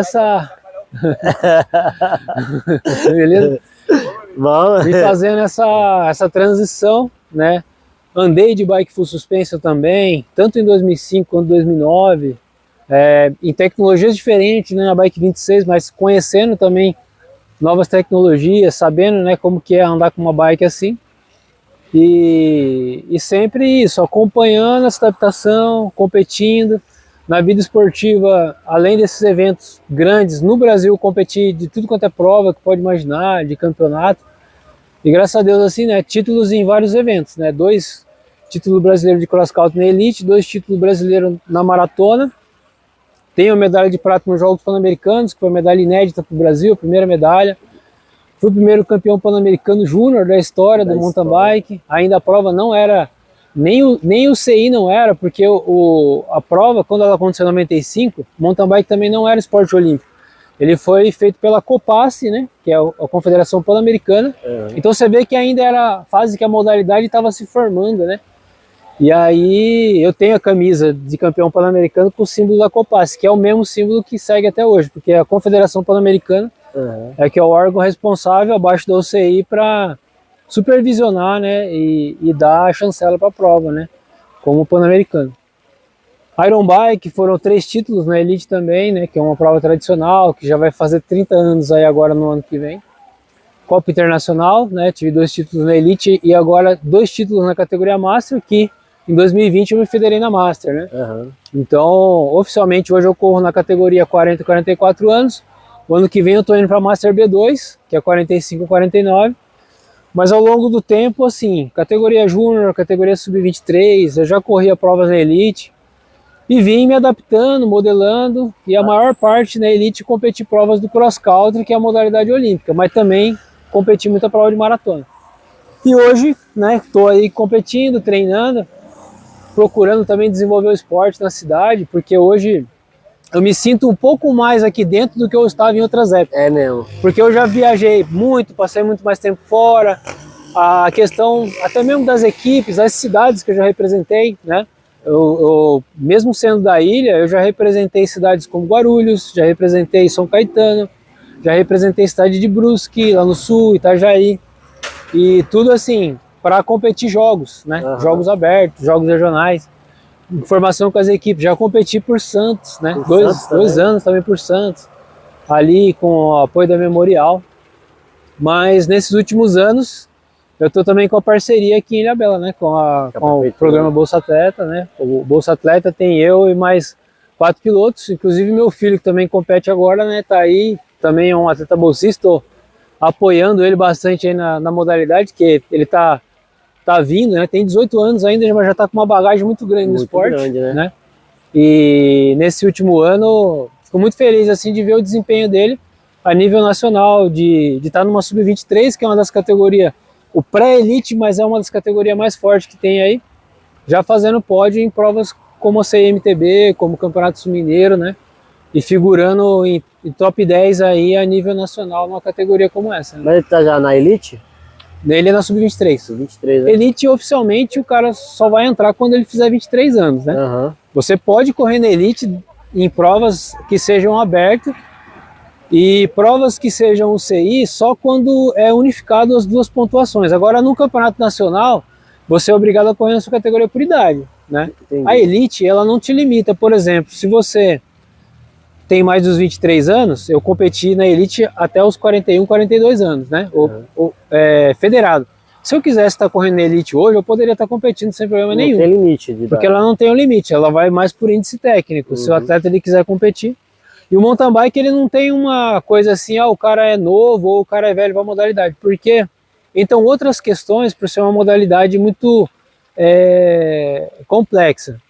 [SPEAKER 2] Beleza?
[SPEAKER 1] Bom,
[SPEAKER 2] E fazendo essa transição, né? Andei de bike full suspension também, tanto em 2005 quanto em 2009, em tecnologias diferentes, né? Na bike 26, mas conhecendo também novas tecnologias, sabendo, né, como que é andar com uma bike assim. E sempre isso, acompanhando essa adaptação, competindo. Na vida esportiva, além desses eventos grandes, no Brasil competi de tudo quanto é prova que pode imaginar, de campeonato. E graças a Deus, assim, né, títulos em vários eventos, né, 2 títulos brasileiros de cross country na elite, 2 títulos brasileiros na maratona. Tenho medalha de prata nos Jogos Pan-Americanos, que foi uma medalha inédita para o Brasil, a primeira medalha. Fui o primeiro campeão pan-americano júnior da história do mountain bike. Ainda a prova não era, nem o CI não era, porque a prova, quando ela aconteceu em 95, mountain bike também não era esporte olímpico. Ele foi feito pela COPASE, né, que é a Confederação Pan-Americana. Então você vê que ainda era a fase que a modalidade estava se formando, né? E aí eu tenho a camisa de campeão pan-americano com o símbolo da COPASE, que é o mesmo símbolo que segue até hoje, porque a Confederação Pan-Americana é que é o órgão responsável abaixo da UCI para supervisionar, né, e dar a chancela para a prova, né, como pan-americano. Iron Bike foram 3 títulos na elite também, né, que é uma prova tradicional, que já vai fazer 30 anos aí agora no ano que vem. Copa Internacional, né, tive 2 títulos na elite e agora 2 títulos na categoria Master, que em 2020 eu me federei na Master, né. Então, oficialmente hoje eu corro na categoria 40 e 44 anos. O ano que vem eu tô indo para Master B2, que é 45 e 49. Mas ao longo do tempo, assim, categoria Júnior, categoria Sub-23, eu já corria provas na Elite e vim me adaptando, modelando, e a maior parte na Elite competi provas do Cross Country, que é a modalidade olímpica, mas também competi muita prova de maratona. E hoje, né, tô aí competindo, treinando, procurando também desenvolver o esporte na cidade, porque hoje eu me sinto um pouco mais aqui dentro do que eu estava em outras épocas.
[SPEAKER 1] é mesmo.
[SPEAKER 2] Porque eu já viajei muito, passei muito mais tempo fora. A questão até mesmo das equipes, as cidades que eu já representei, né? Eu mesmo sendo da ilha, eu já representei cidades como Guarulhos, já representei São Caetano, já representei a cidade de Brusque, lá no sul, Itajaí. E tudo assim, para competir jogos, né? Jogos abertos, jogos regionais. Formação com as equipes, já competi por Santos, né? Dois anos também por Santos, ali com o apoio da Memorial. Mas nesses últimos anos, eu estou também com a parceria aqui em Ilhabela, né? Com o programa Bolsa Atleta, né? O Bolsa Atleta tem eu e mais 4 pilotos, inclusive meu filho que também compete agora, né? Tá aí, também é um atleta bolsista, estou apoiando ele bastante aí na modalidade, que ele tá vindo, né? Tem 18 anos ainda, mas já está com uma bagagem muito grande no esporte, né? E nesse último ano, fico muito feliz assim de ver o desempenho dele a nível nacional, de estar numa Sub-23, que é uma das categorias, o pré-elite, mas é uma das categorias mais fortes que tem aí, já fazendo pódio em provas como a CMTB, como o Campeonato Sul-Mineiro, né? E figurando em top 10 aí a nível nacional numa categoria como essa, né?
[SPEAKER 1] Mas ele tá já na elite?
[SPEAKER 2] Ele é na Sub-23.
[SPEAKER 1] Sub-23, né?
[SPEAKER 2] Elite, oficialmente, o cara só vai entrar quando ele fizer 23 anos, né? Você pode correr na Elite em provas que sejam abertas e provas que sejam UCI só quando é unificado as 2 pontuações. Agora, no Campeonato Nacional, você é obrigado a correr na sua categoria por idade, né? Entendi. A Elite, ela não te limita. Por exemplo, se você tem mais dos 23 anos, eu competi na Elite até os 41, 42 anos, né? Federado. Se eu quisesse estar correndo na Elite hoje, eu poderia estar competindo sem problema nenhum.
[SPEAKER 1] Não tem limite.
[SPEAKER 2] Porque ela não tem um limite, ela vai mais por índice técnico. Se o atleta ele quiser competir. E o mountain bike, ele não tem uma coisa assim, o cara é novo ou o cara é velho para a modalidade. Porque, então, outras questões, por ser uma modalidade muito complexa,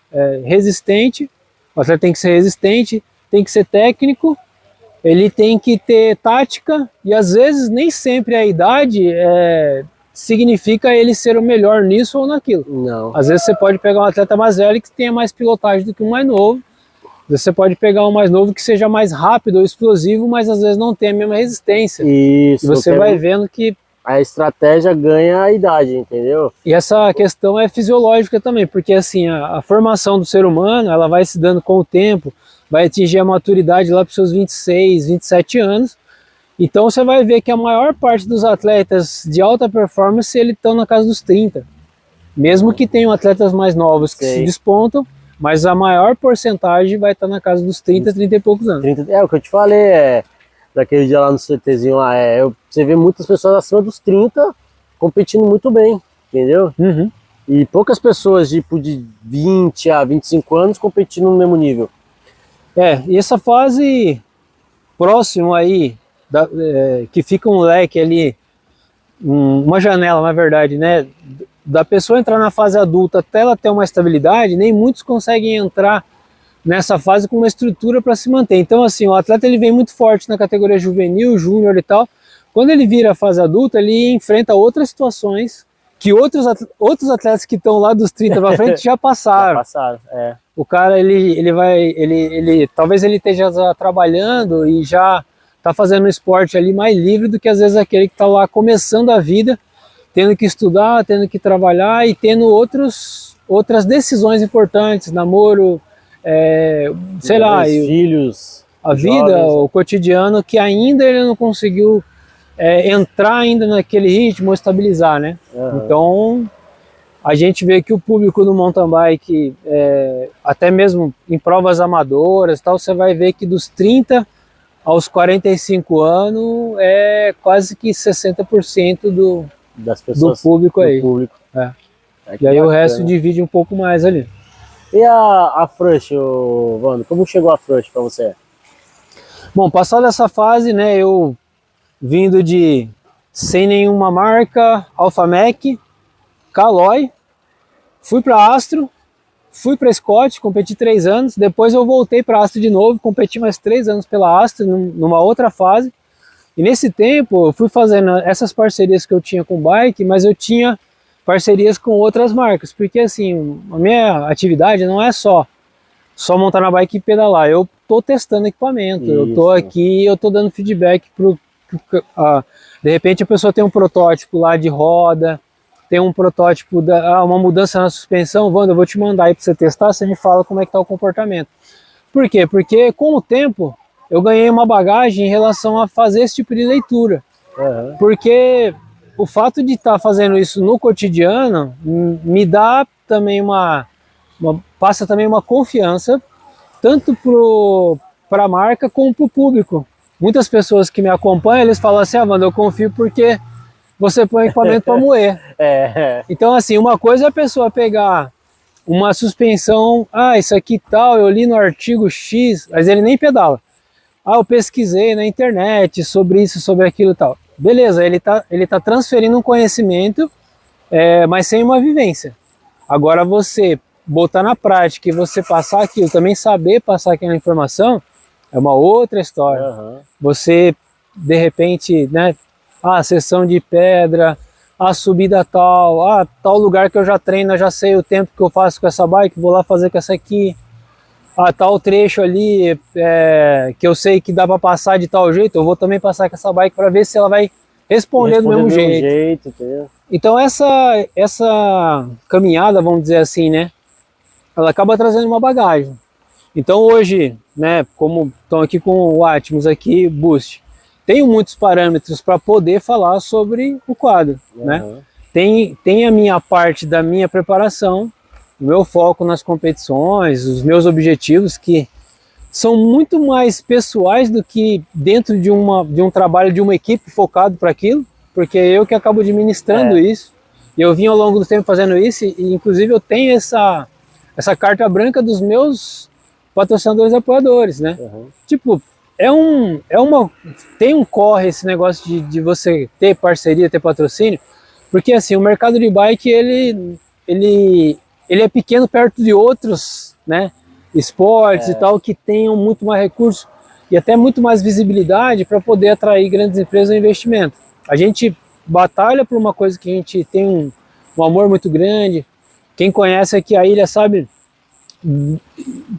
[SPEAKER 2] resistente, o atleta tem que ser resistente, tem que ser técnico, ele tem que ter tática e às vezes nem sempre a idade significa ele ser o melhor nisso ou naquilo.
[SPEAKER 1] Não.
[SPEAKER 2] Às vezes você pode pegar um atleta mais velho que tenha mais pilotagem do que um mais novo, às vezes você pode pegar um mais novo que seja mais rápido ou explosivo, mas às vezes não tem a mesma resistência.
[SPEAKER 1] Isso.
[SPEAKER 2] E você vai vendo que
[SPEAKER 1] a estratégia ganha a idade, entendeu?
[SPEAKER 2] E essa questão é fisiológica também, porque assim, a formação do ser humano, ela vai se dando com o tempo, vai atingir a maturidade lá para os seus 26, 27 anos. Então você vai ver que a maior parte dos atletas de alta performance eles estão na casa dos 30. Mesmo que tenham atletas mais novos que se despontam, mas a maior porcentagem vai estar na casa dos 30, 30 e poucos anos.
[SPEAKER 1] 30, o que eu te falei, daquele dia lá no CTzinho lá, você vê muitas pessoas acima dos 30 competindo muito bem, entendeu?
[SPEAKER 2] Uhum.
[SPEAKER 1] E poucas pessoas tipo de 20 a 25 anos competindo no mesmo nível.
[SPEAKER 2] E essa fase próximo aí, que fica um leque ali, uma janela na verdade, né, da pessoa entrar na fase adulta até ela ter uma estabilidade, nem muitos conseguem entrar nessa fase com uma estrutura para se manter. Então assim, o atleta ele vem muito forte na categoria juvenil, júnior e tal. Quando ele vira a fase adulta, ele enfrenta outras situações que outros atletas que estão lá dos 30 para frente já passaram.
[SPEAKER 1] Já passaram,
[SPEAKER 2] O cara, talvez ele esteja trabalhando e já está fazendo um esporte ali mais livre do que às vezes aquele que está lá começando a vida, tendo que estudar, tendo que trabalhar e tendo outras decisões importantes, namoro, sei lá,
[SPEAKER 1] filhos,
[SPEAKER 2] a vida,
[SPEAKER 1] jovens,
[SPEAKER 2] o cotidiano, que ainda ele não conseguiu entrar ainda naquele ritmo, estabilizar, né?
[SPEAKER 1] Uhum.
[SPEAKER 2] Então, a gente vê que o público do mountain bike, até mesmo em provas amadoras, tal, você vai ver que dos 30 aos 45 anos é quase que 60%
[SPEAKER 1] das pessoas,
[SPEAKER 2] do público aí.
[SPEAKER 1] Público.
[SPEAKER 2] E aí
[SPEAKER 1] bacana.
[SPEAKER 2] O resto divide um pouco mais ali.
[SPEAKER 1] E a Frush, Vando, como chegou a Frush para você?
[SPEAKER 2] Bom, passada essa fase, né, eu vindo sem nenhuma marca, Alphamec, Caloi, fui para Astro, fui para Scott, competi 3 anos, depois eu voltei para Astro de novo, competi mais 3 anos pela Astro, numa outra fase, e nesse tempo eu fui fazendo essas parcerias que eu tinha com bike, mas eu tinha parcerias com outras marcas, porque assim, a minha atividade não é só montar na bike e pedalar, eu tô testando equipamento,
[SPEAKER 1] Isso.
[SPEAKER 2] eu tô aqui, eu tô dando feedback de repente a pessoa tem um protótipo lá de roda, tem um protótipo, uma mudança na suspensão, Wanda, eu vou te mandar aí para você testar, você me fala como é que tá o comportamento. Por quê? Porque com o tempo eu ganhei uma bagagem em relação a fazer esse tipo de leitura.
[SPEAKER 1] Uhum. Porque
[SPEAKER 2] o fato de estar fazendo isso no cotidiano me dá também passa também uma confiança, tanto para a marca como para o público. Muitas pessoas que me acompanham, eles falam assim, Wanda, eu confio porque você põe equipamento para moer. Então assim, uma coisa é a pessoa pegar uma suspensão, isso aqui tal, eu li no artigo X, mas ele nem pedala. Eu pesquisei na internet sobre isso, sobre aquilo e tal. Beleza, ele tá transferindo um conhecimento, mas sem uma vivência. Agora você botar na prática e você passar aquilo, também saber passar aquela informação, é uma outra história.
[SPEAKER 1] Uhum.
[SPEAKER 2] Você, de repente, né, a sessão de pedra, a subida tal, tal lugar que eu já treino, eu já sei o tempo que eu faço com essa bike, vou lá fazer com essa aqui. Tal trecho ali, que eu sei que dá para passar de tal jeito, eu vou também passar com essa bike para ver se ela vai responder do mesmo jeito. Então essa caminhada, vamos dizer assim, né, ela acaba trazendo uma bagagem. Então hoje, né, como estão aqui com o Atmos aqui, Boost, tenho muitos parâmetros para poder falar sobre o quadro, né? Tem a minha parte da minha preparação, o meu foco nas competições, os meus objetivos que são muito mais pessoais do que dentro de um trabalho de uma equipe focado para aquilo, porque eu que acabo administrando isso, e eu vim ao longo do tempo fazendo isso, e inclusive eu tenho essa carta branca dos meus patrocinadores e apoiadores, né? Tipo, tem um corre esse negócio de você ter parceria, ter patrocínio, porque assim, o mercado de bike, ele é pequeno perto de outros, né, esportes e tal, que tenham muito mais recursos e até muito mais visibilidade para poder atrair grandes empresas ao investimento. A gente batalha por uma coisa que a gente tem um amor muito grande. Quem conhece aqui a ilha sabe,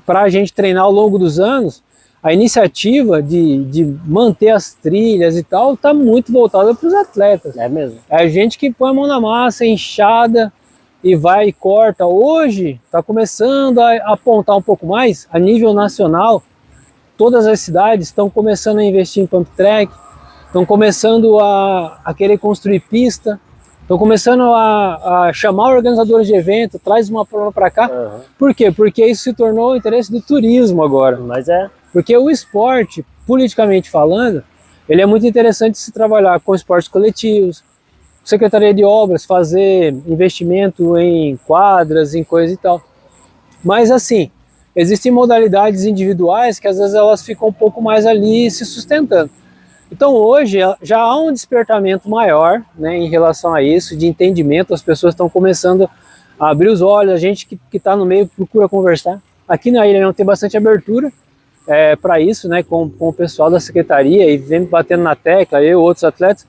[SPEAKER 2] para a gente treinar ao longo dos anos, a iniciativa de manter as trilhas e tal está muito voltada para os atletas.
[SPEAKER 1] É mesmo.
[SPEAKER 2] É a gente que põe a mão na massa, enxada, e vai e corta. Hoje está começando a apontar um pouco mais a nível nacional todas as cidades estão começando a investir em pump track, estão começando a querer construir pista, estão começando a chamar organizadores de evento, traz uma prova para cá. Por quê? Porque isso se tornou o interesse do turismo agora.
[SPEAKER 1] Mas é.
[SPEAKER 2] Porque o esporte, politicamente falando, ele é muito interessante se trabalhar com esportes coletivos, Secretaria de Obras, fazer investimento em quadras, em coisa e tal. Mas assim, existem modalidades individuais que às vezes elas ficam um pouco mais ali se sustentando. Então hoje já há um despertamento maior, né, em relação a isso, de entendimento, as pessoas estão começando a abrir os olhos, a gente que está no meio procura conversar. Aqui na ilha não tem bastante abertura para isso, né, com o pessoal da secretaria, e vem batendo na tecla, eu e outros atletas,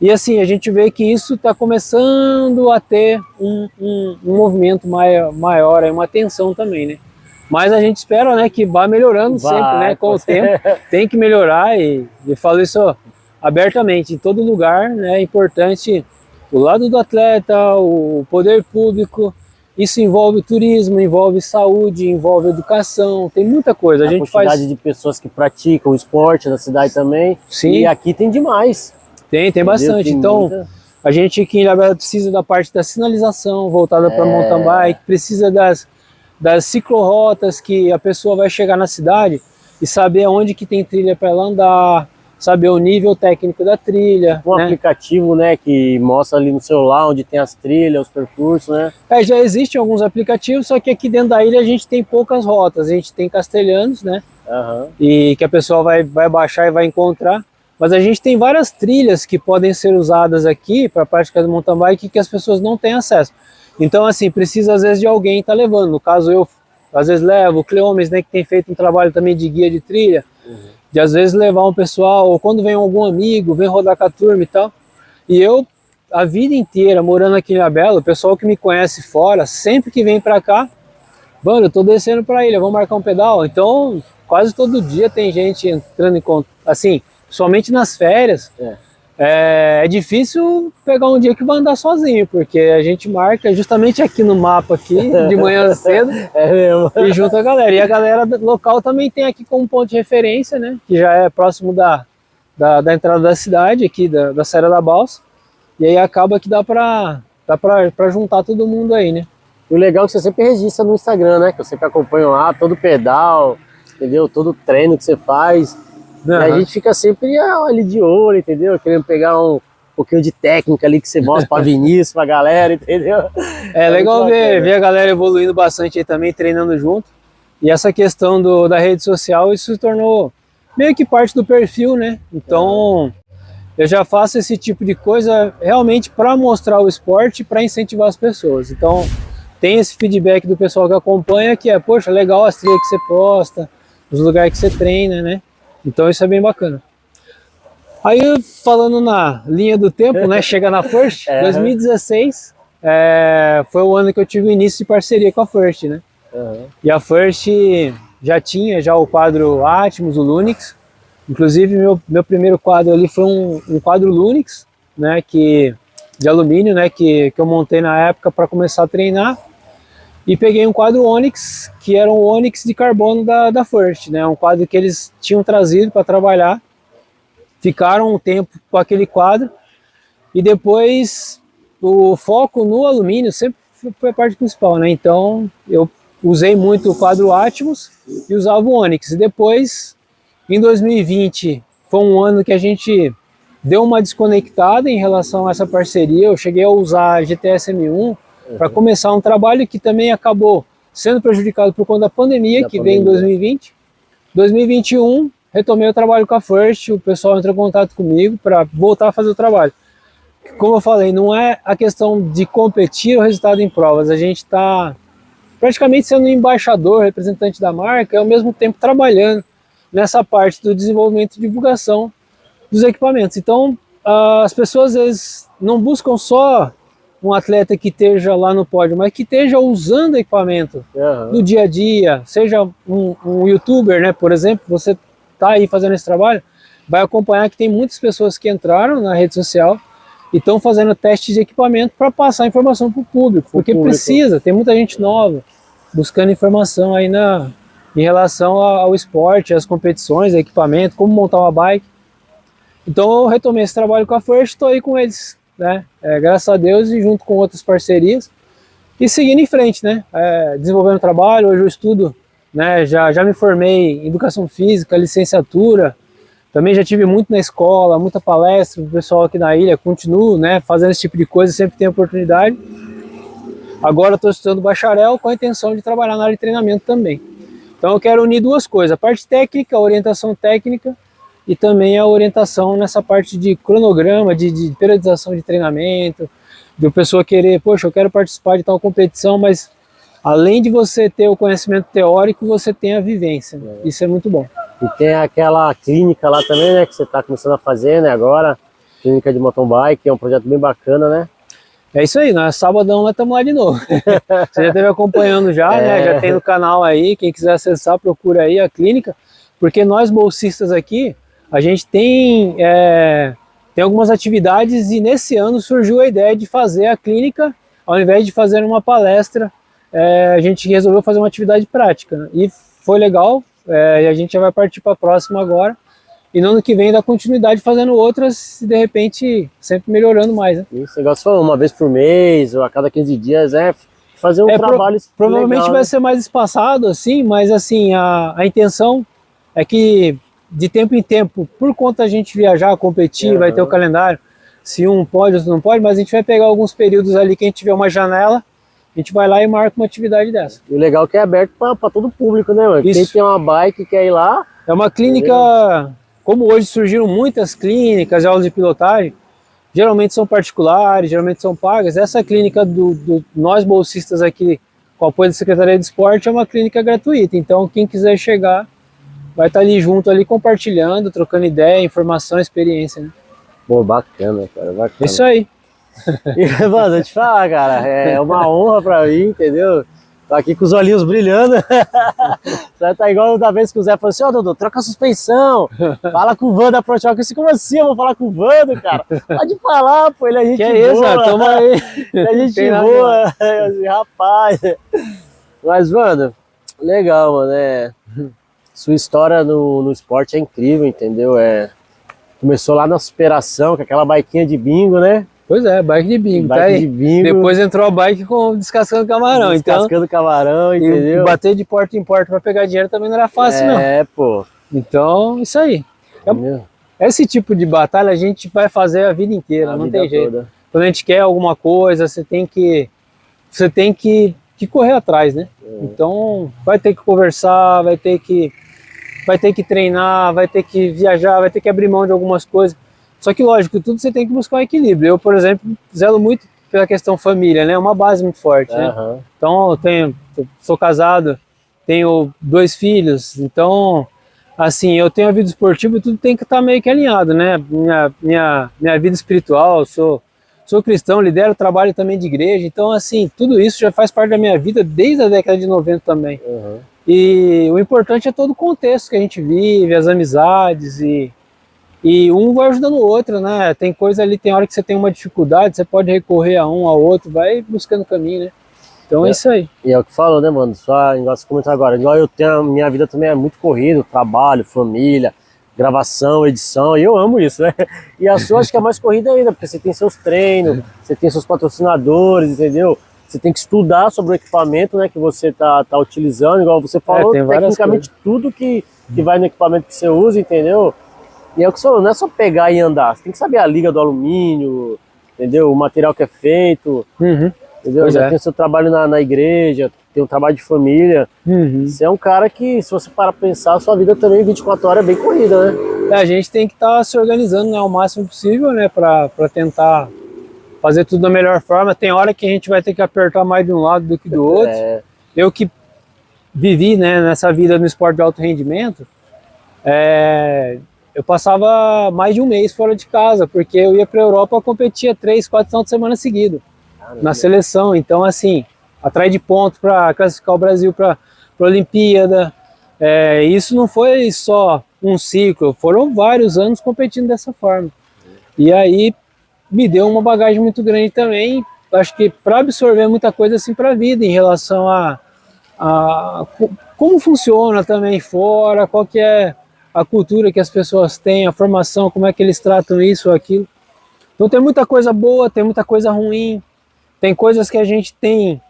[SPEAKER 2] e assim, a gente vê que isso está começando a ter um movimento maior, uma atenção também, né? Mas a gente espera, né, que vá melhorando sempre, né, com o tempo, tem que melhorar, e falo isso abertamente, em todo lugar, né, é importante o lado do atleta, o poder público, isso envolve turismo, envolve saúde, envolve educação, tem muita coisa.
[SPEAKER 1] A gente quantidade de pessoas que praticam o esporte na cidade também,
[SPEAKER 2] sim.
[SPEAKER 1] E aqui tem demais.
[SPEAKER 2] Tem bastante, tem então muita... a gente aqui em Ilhabela precisa da parte da sinalização voltada para mountain bike, precisa das ciclorotas, que a pessoa vai chegar na cidade e saber onde que tem trilha para ela andar, saber o nível técnico da trilha.
[SPEAKER 1] Um aplicativo, né, que mostra ali no celular onde tem as trilhas, os percursos, né?
[SPEAKER 2] Já existem alguns aplicativos, só que aqui dentro da ilha a gente tem poucas rotas, a gente tem castelhanos, né? E que a pessoa vai baixar e vai encontrar. Mas a gente tem várias trilhas que podem ser usadas aqui para a prática do mountain bike que as pessoas não têm acesso. Então, assim, precisa às vezes de alguém estar levando. No caso, eu às vezes levo o Cleomes, né, que tem feito um trabalho também de guia de trilha, de às vezes levar um pessoal, ou quando vem algum amigo, vem rodar com a turma e tal. E eu, a vida inteira, morando aqui em Ilhabela, o pessoal que me conhece fora, sempre que vem para cá, mano, eu tô descendo para a ilha, vamos marcar um pedal. Então, quase todo dia tem gente entrando em contato, assim, somente nas férias. É difícil pegar um dia que vai andar sozinho, porque a gente marca justamente aqui no mapa aqui, de manhã cedo, e junta a galera. E a galera local também tem aqui como ponto de referência, né, que já é próximo da entrada da cidade, aqui da Serra da Balsa, e aí acaba que dá pra juntar todo mundo aí, né.
[SPEAKER 1] E o legal é que você sempre registra no Instagram, né, que eu sempre acompanho lá, todo pedal, entendeu, todo treino que você faz. E a gente fica sempre ali de olho, entendeu? Querendo pegar um pouquinho de técnica ali que você mostra pra Vinícius, pra galera, entendeu?
[SPEAKER 2] É legal ver a galera evoluindo bastante aí também, treinando junto. E essa questão da rede social, isso se tornou meio que parte do perfil, né? Então, eu já faço esse tipo de coisa realmente para mostrar o esporte, para incentivar as pessoas. Então, tem esse feedback do pessoal que acompanha, que é, poxa, legal as trilhas que você posta, os lugares que você treina, né? Então isso é bem bacana. Aí falando na linha do tempo, né, chega na First, 2016 foi o ano que eu tive o início de parceria com a First, né? E a First já tinha o quadro Atmos, o Lunix. Inclusive meu primeiro quadro ali foi um quadro Lunix, né, de alumínio, né, que eu montei na época para começar a treinar. E peguei um quadro Onix, que era um Onix de carbono da First, né? Um quadro que eles tinham trazido para trabalhar. Ficaram um tempo com aquele quadro. E depois o foco no alumínio sempre foi a parte principal, né? Então eu usei muito o quadro Atmos e usava o Onix. E depois, em 2020, foi um ano que a gente deu uma desconectada em relação a essa parceria. Eu cheguei a usar a GTS M1 para começar um trabalho que também acabou sendo prejudicado por conta da pandemia, veio em 2020. 2021, retomei o trabalho com a First, o pessoal entrou em contato comigo para voltar a fazer o trabalho. Como eu falei, não é a questão de competir o resultado em provas, a gente está praticamente sendo um embaixador, representante da marca, e ao mesmo tempo trabalhando nessa parte do desenvolvimento e divulgação dos equipamentos. Então, as pessoas às vezes não buscam só um atleta que esteja lá no pódio, mas que esteja usando equipamento no dia a dia, seja um youtuber, né, por exemplo, você está aí fazendo esse trabalho, vai acompanhar que tem muitas pessoas que entraram na rede social e estão fazendo testes de equipamento para passar informação para o público, porque precisa, tem muita gente nova buscando informação aí em relação ao esporte, às competições, equipamento, como montar uma bike. Então eu retomei esse trabalho com a First, estou aí com eles, né? Graças a Deus, e junto com outras parcerias, e seguindo em frente, né? Desenvolvendo trabalho. Hoje eu estudo, né? Já me formei em Educação Física, licenciatura, também já tive muito na escola, muita palestra para o pessoal aqui na ilha, continuo, né, fazendo esse tipo de coisa, sempre tenho oportunidade. Agora estou estudando bacharel com a intenção de trabalhar na área de treinamento também. Então eu quero unir duas coisas, a parte técnica, a orientação técnica, e também a orientação nessa parte de cronograma, de periodização de treinamento, de uma pessoa querer, poxa, eu quero participar de tal competição, mas além de você ter o conhecimento teórico, você tem a vivência. Isso é muito bom.
[SPEAKER 1] E tem aquela clínica lá também, né, que você está começando a fazer, né, agora, clínica de mountain bike, é um projeto bem bacana, né?
[SPEAKER 2] É isso aí, nós sabadão nós estamos lá de novo. Você já esteve acompanhando já, né? Já tem no canal aí, quem quiser acessar, procura aí a clínica, porque nós bolsistas aqui, a gente tem algumas atividades, e nesse ano surgiu a ideia de fazer a clínica, ao invés de fazer uma palestra, a gente resolveu fazer uma atividade prática, e foi legal. E a gente já vai partir para a próxima agora, e no ano que vem dá continuidade fazendo outras, e de repente sempre melhorando mais, né?
[SPEAKER 1] Isso, negócio falou, uma vez por mês ou a cada 15 dias, fazer um trabalho
[SPEAKER 2] provavelmente
[SPEAKER 1] legal,
[SPEAKER 2] vai
[SPEAKER 1] né?
[SPEAKER 2] ser mais espaçado assim, mas assim, a intenção é que de tempo em tempo, por conta a gente viajar, competir, vai ter o calendário, se um pode, outro não pode, mas a gente vai pegar alguns períodos ali que a gente tiver uma janela, a gente vai lá e marca uma atividade dessa.
[SPEAKER 1] E o legal é que é aberto para todo o público, né, mano?
[SPEAKER 2] Isso.
[SPEAKER 1] Quem tem uma bike quer ir lá.
[SPEAKER 2] É uma clínica, como hoje surgiram muitas clínicas e aulas de pilotagem, geralmente são particulares, geralmente são pagas. Essa clínica do nós bolsistas aqui, com o apoio da Secretaria de Esporte, é uma clínica gratuita. Então quem quiser chegar, vai estar ali junto, ali compartilhando, trocando ideia, informação, experiência, né?
[SPEAKER 1] Pô, bacana, cara, bacana.
[SPEAKER 2] Isso aí.
[SPEAKER 1] E, mano, eu te falar, cara, é uma honra pra mim, entendeu? Tô aqui com os olhinhos brilhando. Você tá igual da vez que o Zé falou assim, ó, Dodô, troca a suspensão, fala com o Vando da Prochoque. Eu disse, como assim eu vou falar com o Vando, cara? Pode falar, pô, ele é gente boa.
[SPEAKER 2] Que é isso, tamo aí.
[SPEAKER 1] Ele é gente boa, assim, rapaz. Mas, mano, legal, mano, sua história no esporte é incrível, entendeu? Começou lá na superação, com aquela biquinha de bingo, né?
[SPEAKER 2] Pois é, bike de bingo,
[SPEAKER 1] bike
[SPEAKER 2] tá aí.
[SPEAKER 1] De bingo.
[SPEAKER 2] Depois entrou a bike com descascando camarão,
[SPEAKER 1] descascando camarão, entendeu?
[SPEAKER 2] E bater de porta em porta pra pegar dinheiro também não era fácil, não.
[SPEAKER 1] Pô.
[SPEAKER 2] Então, isso aí. Esse tipo de batalha a gente vai fazer a vida inteira, não tem jeito. Toda. Quando a gente quer alguma coisa, você tem que correr atrás, né? Então, vai ter que conversar, vai ter que treinar, vai ter que viajar, vai ter que abrir mão de algumas coisas. Só que, lógico, tudo você tem que buscar um equilíbrio. Eu, por exemplo, zelo muito pela questão família, né? Uma base muito forte, né? Então, eu sou casado, tenho 2 filhos, então, assim, eu tenho a vida esportiva e tudo tem que estar meio que alinhado, né? Minha vida espiritual, sou cristão, lidero o trabalho também de igreja, então, assim, tudo isso já faz parte da minha vida desde a década de 90 também. E o importante é todo o contexto que a gente vive, as amizades, e um vai ajudando o outro, né? Tem coisa ali, tem hora que você tem uma dificuldade, você pode recorrer a um, ao outro, vai buscando caminho, né? Então é isso aí.
[SPEAKER 1] E é o que falou, né, mano? Só igual você comentou agora, igual eu tenho, a minha vida também é muito corrida, trabalho, família, gravação, edição, e eu amo isso, né? E a sua acho que é mais corrida ainda, porque você tem seus treinos, você tem seus patrocinadores, entendeu? Você tem que estudar sobre o equipamento, né, que você tá utilizando, igual você falou, tecnicamente tudo que vai no equipamento que você usa, entendeu? E é o que você falou, não é só pegar e andar, você tem que saber a liga do alumínio, entendeu? O material que é feito, entendeu? Já tem o seu trabalho na igreja, tem um trabalho de família. Você é um cara que, se você parar pra pensar, a sua vida também 24 horas é bem corrida, né?
[SPEAKER 2] A gente tem que estar se organizando, né, ao máximo possível, né, pra tentar fazer tudo da melhor forma. Tem hora que a gente vai ter que apertar mais de um lado do que do outro. Eu que vivi, né, nessa vida no esporte de alto rendimento, eu passava mais de um mês fora de casa, porque eu ia para a Europa, competia 3, 4 finais de semana seguido na seleção. Então, assim, atrás de pontos para classificar o Brasil para a Olimpíada. Isso não foi só um ciclo, foram vários anos competindo dessa forma. E aí me deu uma bagagem muito grande também, acho que para absorver muita coisa assim para a vida, em relação a como funciona também fora, qual que é a cultura que as pessoas têm, a formação, como é que eles tratam isso ou aquilo. Então tem muita coisa boa, tem muita coisa ruim, tem coisas que a gente tem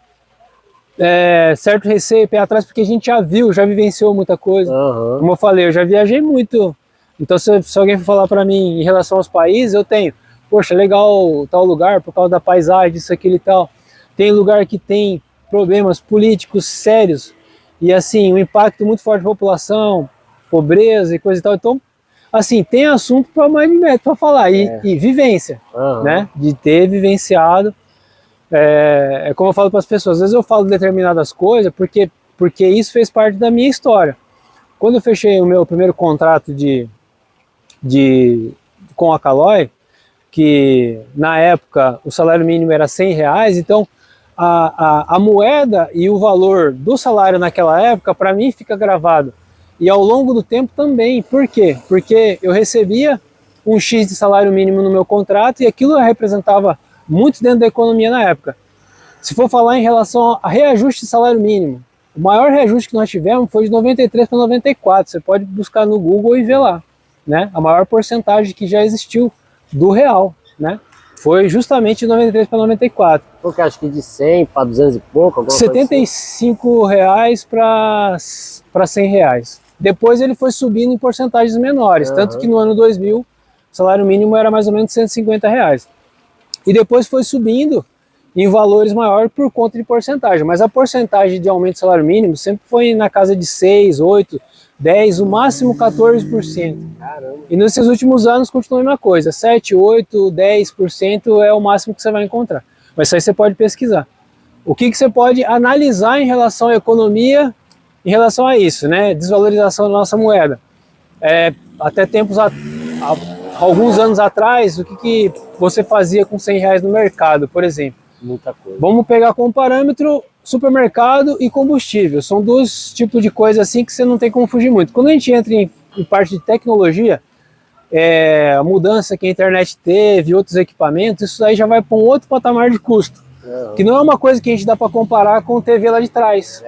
[SPEAKER 2] certo receio, pé atrás, porque a gente já viu, já vivenciou muita coisa.
[SPEAKER 1] Aham.
[SPEAKER 2] Como eu falei, eu já viajei muito. Então se alguém for falar para mim em relação aos países, eu tenho, poxa, legal tal lugar por causa da paisagem, isso, aquilo e tal. Tem lugar que tem problemas políticos sérios e assim, um impacto muito forte na população, pobreza e coisa e tal. Então, assim, tem assunto para mais de metro para falar e vivência,
[SPEAKER 1] Aham.
[SPEAKER 2] né? De ter vivenciado. É como eu falo para as pessoas, às vezes eu falo determinadas coisas porque isso fez parte da minha história. Quando eu fechei o meu primeiro contrato com a Caloi, que na época o salário mínimo era R$100, então a moeda e o valor do salário naquela época, para mim, fica gravado. E ao longo do tempo também. Por quê? Porque eu recebia um X de salário mínimo no meu contrato e aquilo representava muito dentro da economia na época. Se for falar em relação a reajuste de salário mínimo, o maior reajuste que nós tivemos foi de 93 para 94. Você pode buscar no Google e ver lá, né? A maior porcentagem que já existiu do real, né? Foi justamente de 93 para 94.
[SPEAKER 1] Porque acho que de 100 para 200 e pouco, alguma coisa assim.
[SPEAKER 2] R$75 para R$100. Depois ele foi subindo em porcentagens menores, tanto que no ano 2000 o salário mínimo era mais ou menos R$150. E depois foi subindo em valores maiores por conta de porcentagem, mas a porcentagem de aumento do salário mínimo sempre foi na casa de 6, 8, 10, o máximo 14%.
[SPEAKER 1] Caramba.
[SPEAKER 2] E nesses últimos anos continua a mesma coisa, 7, 8, 10% é o máximo que você vai encontrar. Mas isso aí você pode pesquisar. O que você pode analisar em relação à economia, em relação a isso, né? Desvalorização da nossa moeda. Até alguns anos atrás, o que você fazia com R$100 no mercado, por exemplo?
[SPEAKER 1] Muita coisa.
[SPEAKER 2] Vamos pegar como parâmetro supermercado e combustível. São dois tipos de coisa assim que você não tem como fugir muito. Quando a gente entra em parte de tecnologia, a mudança que a internet teve, outros equipamentos, isso aí já vai para um outro patamar de custo. Que não é uma coisa que a gente dá para comparar com TV lá de trás.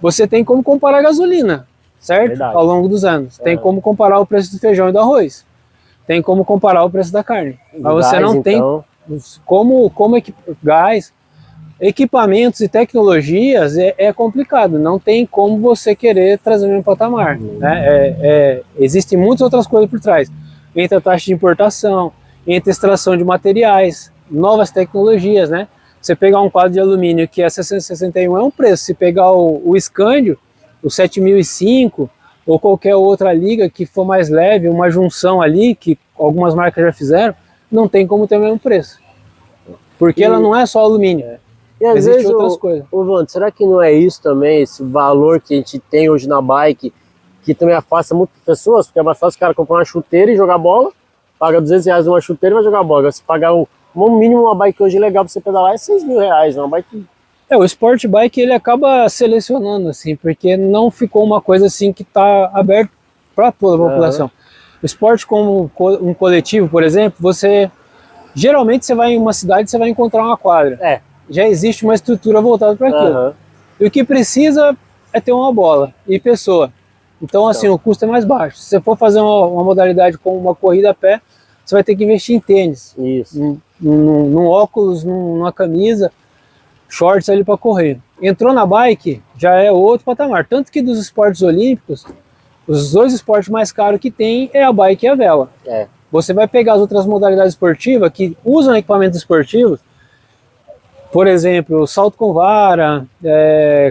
[SPEAKER 2] Você tem como comparar a gasolina, certo?
[SPEAKER 1] Verdade.
[SPEAKER 2] Ao longo dos anos. Tem como comparar o preço do feijão e do arroz. Tem como comparar o preço da carne. Mas você não tem como gás, equipamentos e tecnologias é complicado. Não tem como você querer trazer no mesmo patamar. Né? Existem muitas outras coisas por trás. Entre a taxa de importação, entre a extração de materiais, novas tecnologias, né? Você pegar um quadro de alumínio que é 661 é um preço. Se pegar o Scândio, o 7005 ou qualquer outra liga que for mais leve, uma junção ali, que algumas marcas já fizeram, não tem como ter o mesmo preço. Porque ela não é só alumínio.
[SPEAKER 1] E às
[SPEAKER 2] Existem
[SPEAKER 1] vezes,
[SPEAKER 2] outras coisas.
[SPEAKER 1] Wander, será que não é isso também, esse valor que a gente tem hoje na bike, que também afasta muitas pessoas? Porque é mais fácil o cara comprar uma chuteira e jogar bola, paga R$200 numa chuteira e vai jogar bola. Se pagar o mínimo uma bike hoje legal pra você pedalar é R$6.000, uma bike...
[SPEAKER 2] O Sport Bike ele acaba selecionando, assim, porque não ficou uma coisa assim que está aberto para toda a população. O esporte como um coletivo, por exemplo, geralmente você vai em uma cidade, você vai encontrar uma quadra. Já existe uma estrutura voltada para aquilo. E o que precisa é ter uma bola e pessoa. Então, assim, o custo é mais baixo. Se você for fazer uma modalidade como uma corrida a pé, você vai ter que investir em tênis, num óculos, numa camisa, shorts ali para correr. Entrou na bike, já é outro patamar. Tanto que dos esportes olímpicos, os dois esportes mais caros que tem é a bike e a vela. Você vai pegar as outras modalidades esportivas que usam equipamentos esportivos, por exemplo, salto com vara,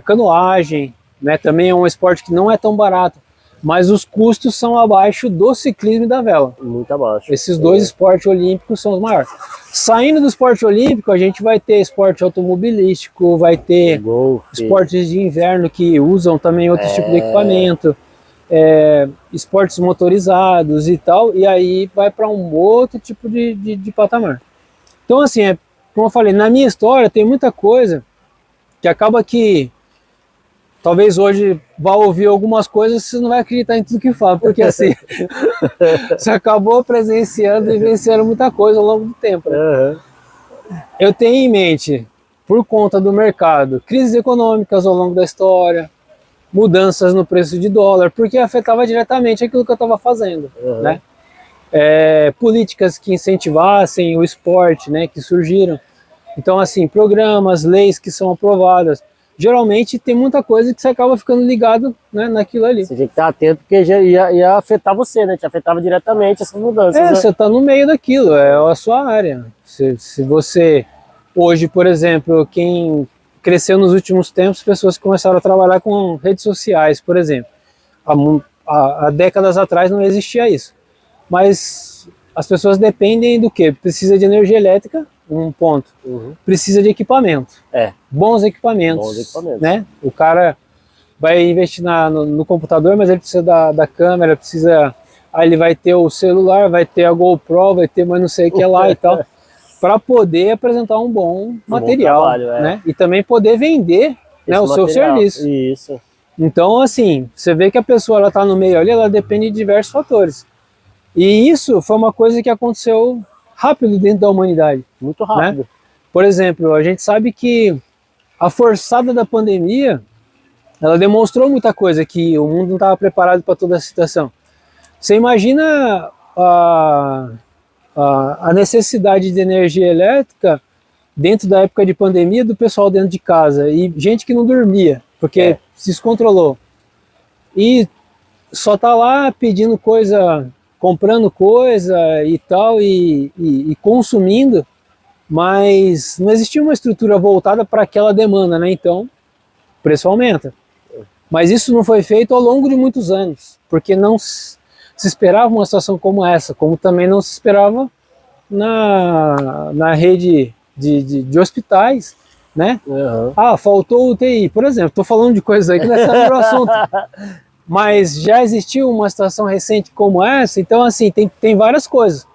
[SPEAKER 2] canoagem, né? Também é um esporte que não é tão barato, mas os custos são abaixo do ciclismo e da vela.
[SPEAKER 1] Muito abaixo.
[SPEAKER 2] Esses dois esportes olímpicos são os maiores. Saindo do esporte olímpico, a gente vai ter esporte automobilístico, vai ter esportes de inverno que usam também outros tipos de equipamento, esportes motorizados e tal, e aí vai para um outro tipo de patamar. Então, assim, como eu falei, na minha história tem muita coisa que acaba que talvez hoje vá ouvir algumas coisas e você não vai acreditar em tudo que fala, porque assim, você acabou presenciando e vivenciando muita coisa ao longo do tempo. Né? Eu tenho em mente, por conta do mercado, crises econômicas ao longo da história, mudanças no preço de dólar, porque afetava diretamente aquilo que eu estava fazendo, né? Políticas que incentivassem o esporte, né, que surgiram. Então, assim, programas, leis que são aprovadas. Geralmente tem muita coisa que você acaba ficando ligado, né, naquilo ali.
[SPEAKER 1] Você tinha que estar atento porque já ia afetar você, né? Te afetava diretamente essas mudanças. Né?
[SPEAKER 2] Você está no meio daquilo, é a sua área. Se você, hoje, por exemplo, quem cresceu nos últimos tempos, pessoas que começaram a trabalhar com redes sociais, por exemplo. Há décadas atrás não existia isso. Mas as pessoas dependem do quê? Precisa de energia elétrica, um ponto. Precisa de equipamento. Bons equipamentos. Né? O cara vai investir no computador, mas ele precisa da câmera, precisa... Aí ele vai ter o celular, vai ter a GoPro, vai ter mais não sei o que lá e tal. Para poder apresentar um bom material. Bom trabalho, né? E também poder vender, né, o seu serviço.
[SPEAKER 1] Isso.
[SPEAKER 2] Então, assim, você vê que a pessoa está no meio ali, ela depende de diversos fatores. E isso foi uma coisa que aconteceu rápido dentro da humanidade.
[SPEAKER 1] Muito rápido.
[SPEAKER 2] Né? Por exemplo, a gente sabe que a forçada da pandemia, ela demonstrou muita coisa, que o mundo não estava preparado para toda a situação. Você imagina a necessidade de energia elétrica dentro da época de pandemia do pessoal dentro de casa e gente que não dormia, porque se descontrolou. E só tá lá pedindo coisa, comprando coisa e tal, e consumindo, mas não existia uma estrutura voltada para aquela demanda, né? Então, o preço aumenta. Mas isso não foi feito ao longo de muitos anos, porque não se esperava uma situação como essa, como também não se esperava na rede de hospitais, né? Faltou UTI, por exemplo. Estou falando de coisas aí que não é sobre o assunto. Mas já existiu uma situação recente como essa, então assim, tem várias coisas.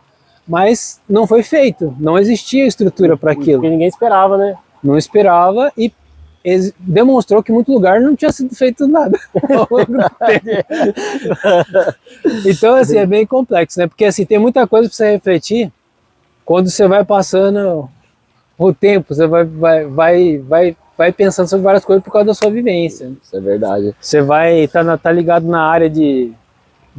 [SPEAKER 2] Mas não foi feito, não existia estrutura para aquilo.
[SPEAKER 1] Porque ninguém esperava, né?
[SPEAKER 2] Não esperava e demonstrou que em muito lugar não tinha sido feito nada. Então assim, é bem complexo, né? Porque assim, tem muita coisa para você refletir quando você vai passando o tempo, você vai pensando sobre várias coisas por causa da sua vivência.
[SPEAKER 1] Isso é verdade.
[SPEAKER 2] Você vai tá ligado na área de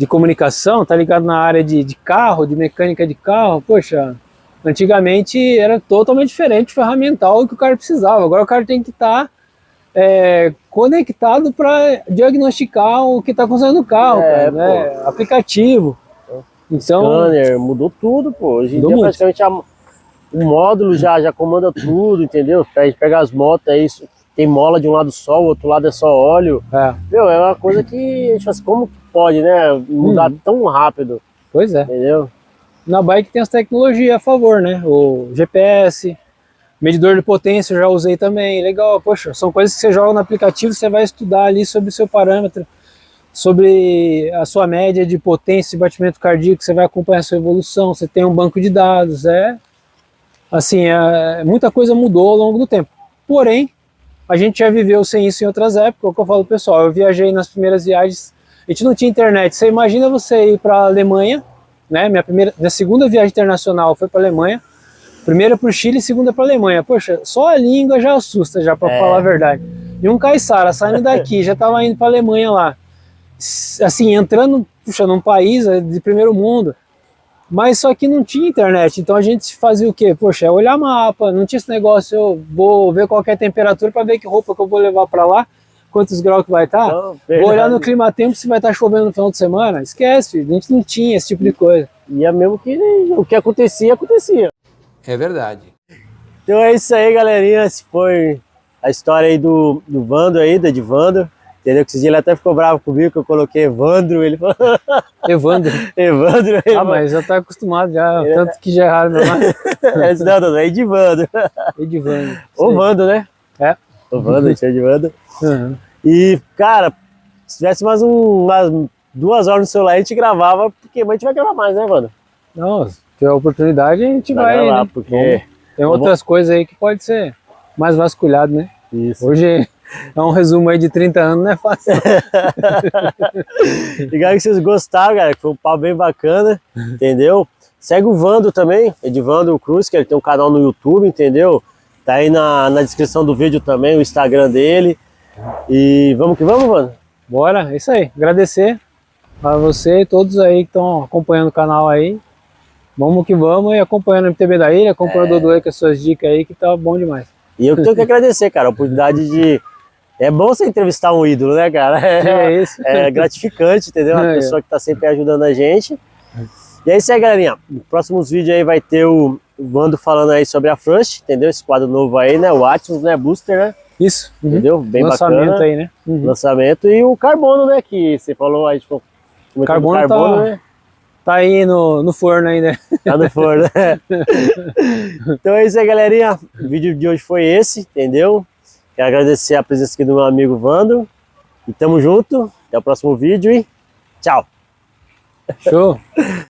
[SPEAKER 2] comunicação, tá ligado na área de carro, de mecânica de carro. Poxa, antigamente era totalmente diferente ferramental que o cara precisava. Agora o cara tem que estar conectado para diagnosticar o que está acontecendo no carro, cara, né? Aplicativo. Então,
[SPEAKER 1] scanner, mudou tudo, pô. Hoje em dia praticamente o módulo já comanda tudo, entendeu? A gente pega as motos aí, tem mola de um lado só, o outro lado é só óleo. Meu, é uma coisa que a gente faz, como pode, né? Mudar tão rápido.
[SPEAKER 2] Pois é.
[SPEAKER 1] Entendeu?
[SPEAKER 2] Na bike tem as tecnologias a favor, né? O GPS, medidor de potência eu já usei também, legal. Poxa, são coisas que você joga no aplicativo, você vai estudar ali sobre o seu parâmetro, sobre a sua média de potência e batimento cardíaco, você vai acompanhar a sua evolução, você tem um banco de dados, assim, muita coisa mudou ao longo do tempo. Porém, a gente já viveu sem isso em outras épocas, o que eu falo pessoal, eu viajei nas primeiras viagens, a gente não tinha internet, você imagina você ir para a Alemanha, né? Minha segunda viagem internacional foi para a Alemanha, primeira para o Chile, segunda para a Alemanha. Poxa, só a língua já assusta, já para falar a verdade. E um caiçara saindo daqui, já estava indo para a Alemanha lá, assim, entrando, puxa, num país de primeiro mundo, mas só que não tinha internet, então a gente fazia o quê? Poxa, olhar mapa, não tinha esse negócio, eu vou ver qual que é a temperatura para ver que roupa que eu vou levar para lá, quantos graus que vai estar, vou olhar no clima-tempo se vai estar chovendo no final de semana, esquece, filho, a gente não tinha esse tipo de coisa.
[SPEAKER 1] E é mesmo que o que acontecia.
[SPEAKER 3] É verdade.
[SPEAKER 1] Então é isso aí, galerinha, essa foi a história aí do Vando aí, do Edvando. Entendeu? Que esse dia ele até ficou bravo comigo que eu coloquei Evandro, ele falou...
[SPEAKER 2] Evandro.
[SPEAKER 1] Evandro.
[SPEAKER 2] Mas já tá acostumado já, tanto que já erraram meu nome.
[SPEAKER 1] Não, é Edvando.
[SPEAKER 2] Edvando.
[SPEAKER 1] Ou Vando, né? O Vando, a gente é Edvando. E, cara, se tivesse mais umas 2 horas no celular, a gente gravava, porque a gente vai gravar mais, né, Vando?
[SPEAKER 2] Não, se tiver oportunidade, a gente vai
[SPEAKER 1] gravar,
[SPEAKER 2] né?
[SPEAKER 1] Porque...
[SPEAKER 2] Tem outras coisas aí que pode ser mais vasculhado, né?
[SPEAKER 1] Isso.
[SPEAKER 2] Hoje... É um resumo aí de 30 anos, não é fácil.
[SPEAKER 1] Legal que vocês gostaram, galera, que foi um papo bem bacana, entendeu? Segue o Vando também, Edvando Cruz, que ele tem um canal no YouTube, entendeu? Tá aí na descrição do vídeo também, o Instagram dele. E vamos que vamos, mano?
[SPEAKER 2] Bora, é isso aí. Agradecer a você e todos aí que estão acompanhando o canal aí. Vamos que vamos e acompanhando o MTB da Ilha, acompanhando o Dodô aí com as suas dicas aí, que tá bom demais.
[SPEAKER 1] E eu que tenho que agradecer, cara, a oportunidade de... É bom você entrevistar um ídolo, né, cara?
[SPEAKER 2] É isso.
[SPEAKER 1] É gratificante, entendeu? Uma pessoa que tá sempre ajudando a gente. E é isso aí, galerinha. Nos próximos vídeos aí vai ter o Vando falando aí sobre a Frust, entendeu? Esse quadro novo aí, né? O Atmos, né? Booster, né?
[SPEAKER 2] Isso.
[SPEAKER 1] Entendeu? Bem
[SPEAKER 2] Lançamento
[SPEAKER 1] bacana.
[SPEAKER 2] aí, né?
[SPEAKER 1] Lançamento. E o Carbono, né? Que você falou aí, tipo,
[SPEAKER 2] Carbono
[SPEAKER 1] né?
[SPEAKER 2] Tá aí no forno ainda.
[SPEAKER 1] Tá no forno, né? Então é isso aí, galerinha. O vídeo de hoje foi esse, entendeu? Quero agradecer a presença aqui do meu amigo Vando. E tamo junto. Até o próximo vídeo e tchau.
[SPEAKER 2] Show.